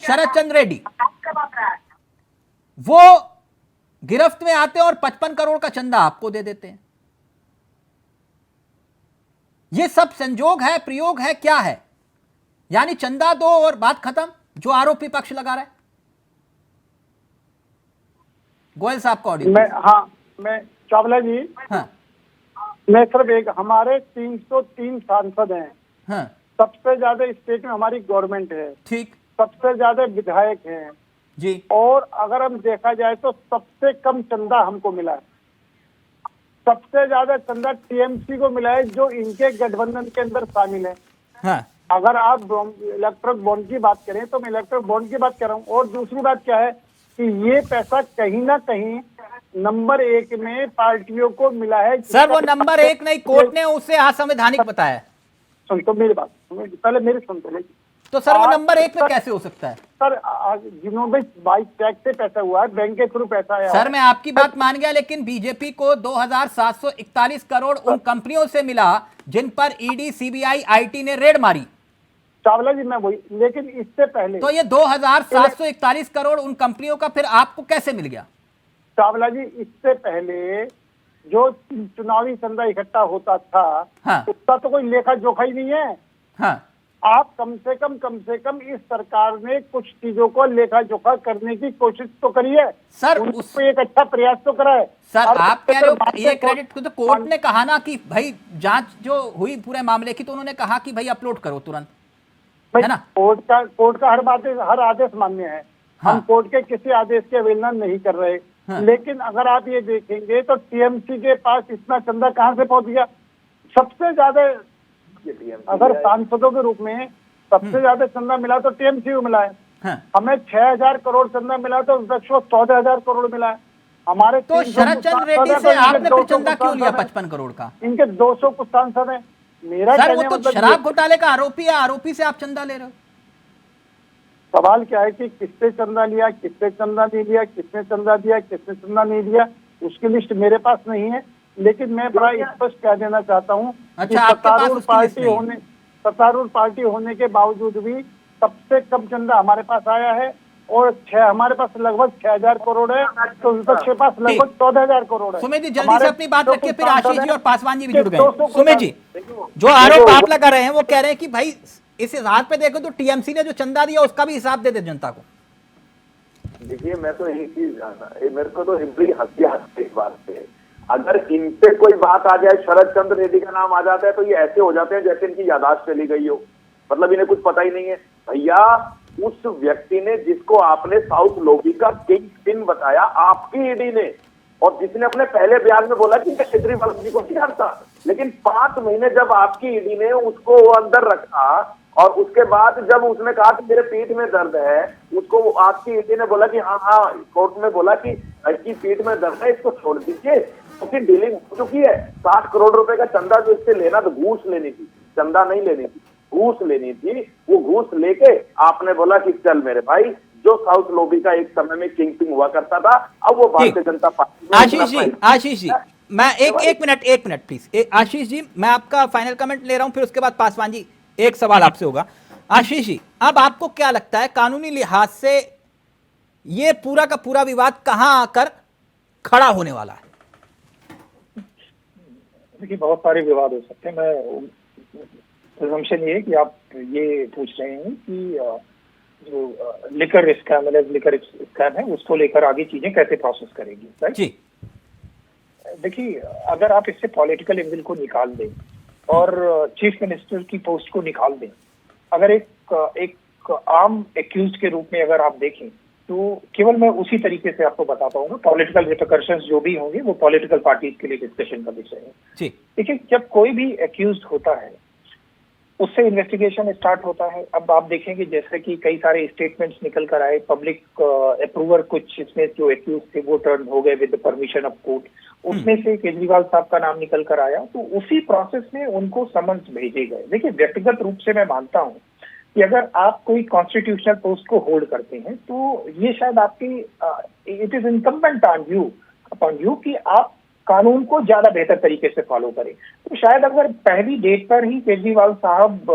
शरद चंद्र रेड्डी, वो गिरफ्त में आते हैं और 55 करोड़ का चंदा आपको दे देते हैं। ये सब संजोग है, प्रयोग है, क्या है? यानी चंदा दो और बात खत्म, जो आरोपी पक्ष लगा रहा है। गोयल साहब का ऑडियो। मैं चावला जी, हाँ, मैं सिर्फ एक, हमारे 303 सांसद हैं, हाँ, सबसे ज्यादा स्टेट में हमारी गवर्नमेंट है, ठीक सबसे ज्यादा विधायक हैं जी, और अगर हम देखा जाए तो सबसे कम चंदा हमको मिला है। सबसे ज्यादा चंदा टीएमसी को मिला है, जो इनके गठबंधन के अंदर शामिल है। हाँ, अगर आप इलेक्ट्रिक बॉन्ड की बात करें तो मैं इलेक्ट्रिक बॉन्ड की बात कर रहा हूँ। और दूसरी बात क्या है कि ये पैसा कहीं ना कहीं नंबर 1 में पार्टियों को मिला है। सर वो नंबर 1 नहीं, कोर्ट ने उसे असंवैधानिक बताया। सुन तो मेरी बात, पहले मेरी सुन तो। तो सर वो नंबर 1 में कैसे हो सकता है? सर जिन्होंने 22 टैक्स से पैसा हुआ है, बैंक के थ्रू पैसा आया। सर मैं आपकी बात मान गया, लेकिन बीजेपी को 2741 करोड़ उन कंपनियों से मिला जिन पर ईडी, सीबीआई, आईटी ने रेड मारी। चावला जी मैं वही, लेकिन इससे पहले तो ये 2741 करोड़ उन कंपनियों का फिर आपको कैसे मिल गया? चावला जी इससे पहले जो चुनावी चंदा इकट्ठा होता था, हाँ, उसका तो कोई लेखा जोखा ही नहीं है। हाँ, आप कम से कम इस सरकार ने कुछ चीजों को लेखा जोखा करने की कोशिश तो करी है सर। उसको एक अच्छा प्रयास तो करा है। सर आप कह रहे हो ये क्रेडिट तो कोर्ट ने कहा ना कि भाई जांच जो हुई पूरे मामले की, तो उन्होंने कहा कि भाई अपलोड करो तुरंत, है ना? कोर्ट का हर आदेश मान्य है। हाँ। हम कोर्ट के किसी आदेश की अवहेलना नहीं कर रहे। हाँ। लेकिन अगर आप ये देखेंगे तो टीएमसी के पास इतना चंदा कहां से पहुंच गया? सबसे ज्यादा अगर सांसदों के रूप में सबसे ज्यादा चंदा मिला तो टीएमसी को मिला है। हाँ। हमें 6000 करोड़ चंदा मिला तो विपक्ष को 14,000 करोड़ मिला है। हमारे तो शरद चंद्र रेड्डी से आपने फिर चंदा क्यों लिया 55 करोड़ का? इनके 200 कुछ सांसद हैं। मेरा सर कहने वो तो मतलब शराब घोटाले का आरोपी है, आरोपी से आप चंदा ले रहे हो। सवाल क्या है कि किससे चंदा लिया, किससे चंदा नहीं लिया, किसने चंदा दिया, किसने चंदा नहीं दिया, उसकी लिस्ट मेरे पास नहीं है। लेकिन मैं बड़ा स्पष्ट कह देना चाहता हूँ कि सत्तारूढ़ पार्टी होने के बावजूद भी सबसे कम चंदा हमारे पास आया है और हमारे पास लगभग 6000 करोड़ है, तो विपक्ष के पास लगभग 14,000 करोड़ है। सुमित जी जल्दी से अपनी बात रखिए, फिर आशीष जी और पासवान जी भी जुड़ गए। सुमित जी, जो आरोप आप लगा रहे हैं वो कह रहे हैं कि भाई इस हिसाब पे देखो तो टीएमसी ने जो चंदा दिया उसका भी हिसाब दे दे जनता को। देखिए मैं तो एक चीज जानना, मेरे को तो बड़ी हंसी आती है इस बात पे। अगर इनसे कोई बात आ जाए, शरद चंद्र रेड्डी का नाम आ जाता है, तो ये ऐसे हो जाते हैं जैसे इनकी यादाश्त चली गई हो, मतलब इन्हें कुछ पता ही नहीं है। भैया उस व्यक्ति ने जिसको आपने साउथ लोबी का किंग पिन बताया, आपकी ईडी ने, और जिसने अपने पहले बयान में बोला कि मैं केजरीवाल जी को नहीं जानता, लेकिन 5 महीने जब आपकी ईडी ने उसको अंदर रखा और उसके बाद जब उसने कहा कि मेरे पीठ में दर्द है, उसको आपकी ईडी ने बोला कि हाँ कोर्ट में बोला कि इसकी पीठ में दर्द है, इसको छोड़ दीजिए, उसकी डीलिंग हो चुकी है। 60 करोड़ रुपए का चंदा जो इससे लेना तो घूस लेनी थी, चंदा नहीं लेनी थी, घूस लेनी थी। वो घूस लेके आपने बोला कि चल मेरे भाई, जो साउथ लोबी का एक समय में किंग पिन हुआ करता था, अब वो भारतीय जनता पार्टी। आशीष जी मैं एक मिनट प्लीज। आशीष जी मैं आपका फाइनल कमेंट ले रहा हूं, फिर उसके बाद पासवान जी एक सवाल आपसे होगा। आशीष जी अब आपको क्या लगता है कानूनी लिहाज से ये पूरा का पूरा विवाद कहां आकर खड़ा होने वाला है? देखिए बहुत सारे विवाद हो सकते हैं। मैं प्रिजम्पशन ये है कि आप ये पूछ रहे हैं कि जो लिकर स्कैम है उसको लेकर आगे चीजें कैसे प्रोसेस करेगी, राइट? जी देखिए, अगर आप इससे पॉलिटिकल एंगल को निकाल दें और चीफ मिनिस्टर की पोस्ट को निकाल दें, अगर एक आम एक्यूज के रूप में अगर आप देखें, तो केवल मैं उसी तरीके से आपको बता पाऊंगा। पॉलिटिकल रिपरकशंस जो भी होंगे वो पॉलिटिकल पार्टीज के लिए डिस्कशन का विषय है। देखिए, जब कोई भी एक्यूज होता है उससे इन्वेस्टिगेशन स्टार्ट होता है। अब आप देखेंगे जैसे कि कई सारे स्टेटमेंट्स निकल कर आए, पब्लिक अप्रूवर कुछ इसमें जो एक्यूज थे वो टर्न हो गए with the permission of court, उसमें से केजरीवाल साहब का नाम निकल कर आया, तो उसी प्रोसेस में उनको समन्स भेजे गए। देखिए, व्यक्तिगत रूप से मैं मानता हूँ कि अगर आप कोई कॉन्स्टिट्यूशनल पोस्ट को होल्ड करते हैं तो ये शायद आपकी it is incumbent upon you कि आप कानून को ज्यादा बेहतर तरीके से फॉलो करें। तो शायद अगर पहली डेट पर ही केजरीवाल साहब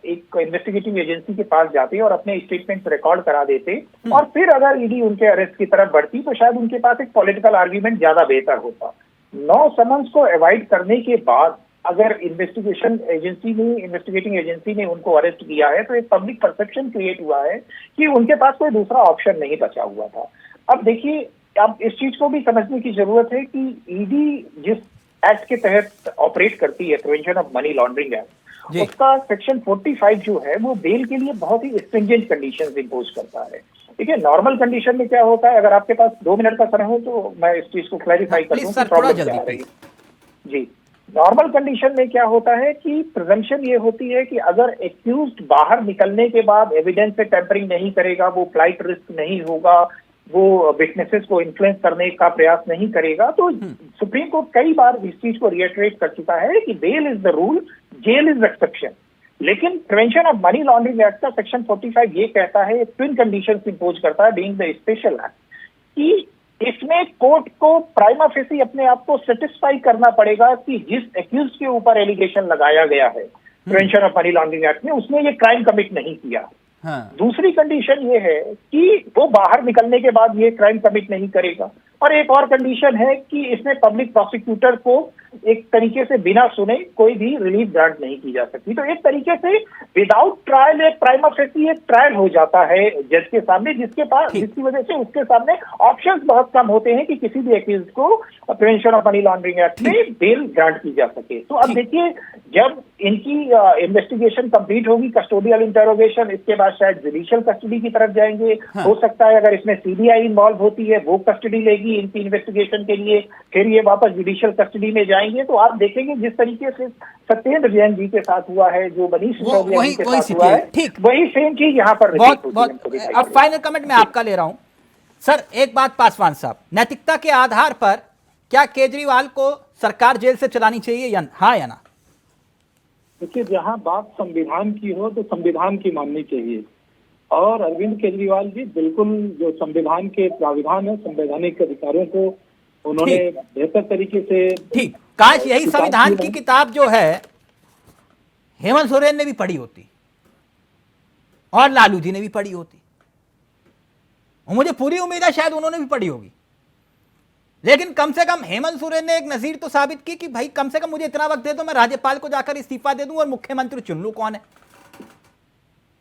एक इन्वेस्टिगेटिव एजेंसी के पास जाते और अपने स्टेटमेंट्स रिकॉर्ड करा देते और फिर अगर ईडी उनके अरेस्ट की तरफ बढ़ती, तो शायद उनके पास एक पॉलिटिकल आर्ग्यूमेंट ज्यादा बेहतर होता। 9 समन्स को अवॉइड करने के बाद अगर इन्वेस्टिगेटिंग एजेंसी ने उनको अरेस्ट किया है, तो एक पब्लिक परसेप्शन क्रिएट हुआ है कि उनके पास कोई दूसरा ऑप्शन नहीं बचा हुआ था। अब देखिए, अब इस चीज को भी समझने की जरूरत है कि ईडी जिस एक्ट के तहत ऑपरेट करती है, prevention of money laundering act, उसका सेक्शन 45 जो है वो बेल के लिए बहुत ही स्ट्रिंजेंट कंडीशंस इंपोज करता है। ठीक है, नॉर्मल कंडीशन में क्या होता है, अगर आपके पास 2 मिनट का समय हो तो मैं इस चीज को क्लैरिफाई कर दूं, प्रॉब्लम क्या आ रही है। जी, नॉर्मल कंडीशन में क्या होता है कि प्रिजम्पशन ये होती है कि अगर एक्यूज्ड बाहर निकलने के बाद एविडेंस से टेम्परिंग नहीं करेगा, वो फ्लाइट रिस्क नहीं होगा, वो विटनेसेस को इन्फ्लुएंस करने का प्रयास नहीं करेगा, तो सुप्रीम कोर्ट कई बार इस चीज को रिएटरेट कर चुका है कि bail is the rule, jail is exception. लेकिन prevention of money laundering act का सेक्शन 45 ये कहता है, ट्विन कंडीशंस इंपोज करता है, बीइंग द स्पेशल एक्ट, कि इसमें कोर्ट को प्राइमा फेसी अपने आप को सेटिस्फाई करना पड़ेगा कि जिस एक्यूज के ऊपर एलिगेशन लगाया गया है prevention of money laundering act में, उसने ये क्राइम कमिट नहीं किया। दूसरी कंडीशन ये है कि वो बाहर निकलने के बाद ये क्राइम कमिट नहीं करेगा, और एक और कंडीशन है कि इसमें पब्लिक प्रोसिक्यूटर को एक तरीके से बिना सुने कोई भी रिलीफ ग्रांट नहीं की जा सकती। तो एक तरीके से विदाउट ट्रायल एक प्राइमा फेसी एक ट्रायल हो जाता है जज के सामने, जिसकी वजह से उसके सामने ऑप्शंस बहुत कम होते हैं कि किसी भी एक्यूज को prevention of money laundering act में बेल ग्रांट की जा सके। तो अब देखिए, जब इनकी इन्वेस्टिगेशन कंप्लीट होगी, कस्टोडियल इंटरोगेशन, इसके बाद शायद जुडिशियल कस्टडी की तरफ जाएंगे। हो सकता है अगर इसमें सीबीआई इन्वॉल्व होती है, वो कस्टडी लेगी इनकी इन्वेस्टिगेशन के लिए, फिर ये वापस जुडिशियल कस्टडी में जाएंगे। तो आप देखेंगे जिस तरीके से सत्येंद्र जैन जी के साथ हुआ है, जो मनीष सिसोदिया जी के साथ हुआ है, ठीक वही सेम चीज यहाँ पर अब फाइनल कमेंट मैं आपका ले रहा हूं सर। एक बात पासवान साहब, नैतिकता के आधार पर क्या केजरीवाल को सरकार जेल से चलानी चाहिए या हाँ या ना? देखिए, जहां बात संविधान की हो तो संविधान की माननी चाहिए, और अरविंद केजरीवाल जी बिल्कुल जो संविधान के प्राविधान है, संवैधानिक अधिकारों को उन्होंने बेहतर तरीके से, ठीक, काश यही संविधान की किताब जो है हेमंत सोरेन ने भी पढ़ी होती और लालू जी ने भी पढ़ी होती, और मुझे पूरी उम्मीद है शायद उन्होंने भी पढ़ी होगी। लेकिन कम से कम हेमंत सोरेन ने एक नजीर तो साबित की कि भाई कम से कम मुझे इतना वक्त दे दो, मैं राज्यपाल को जाकर इस्तीफा दे दूं और मुख्यमंत्री चुन लूं कौन है।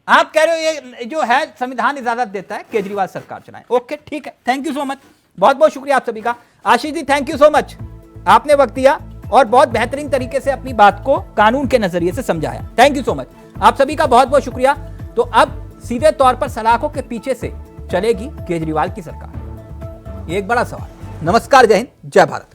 आप कह रहे हो ये जो है संविधान इजाजत देता है केजरीवाल सरकार चलाए। ओके, ठीक है, थैंक यू सो मच, बहुत बहुत शुक्रिया आप सभी का। Ashish ji, thank you so much, आपने वक्त दिया और बहुत बेहतरीन तरीके से अपनी बात को कानून के नजरिए से समझाया। थैंक यू सो मच, आप सभी का बहुत बहुत शुक्रिया। तो अब सीधे तौर पर सलाखों के पीछे से चलेगी केजरीवाल की सरकार, एक बड़ा सवाल। नमस्कार, जय हिंद, जय भारत।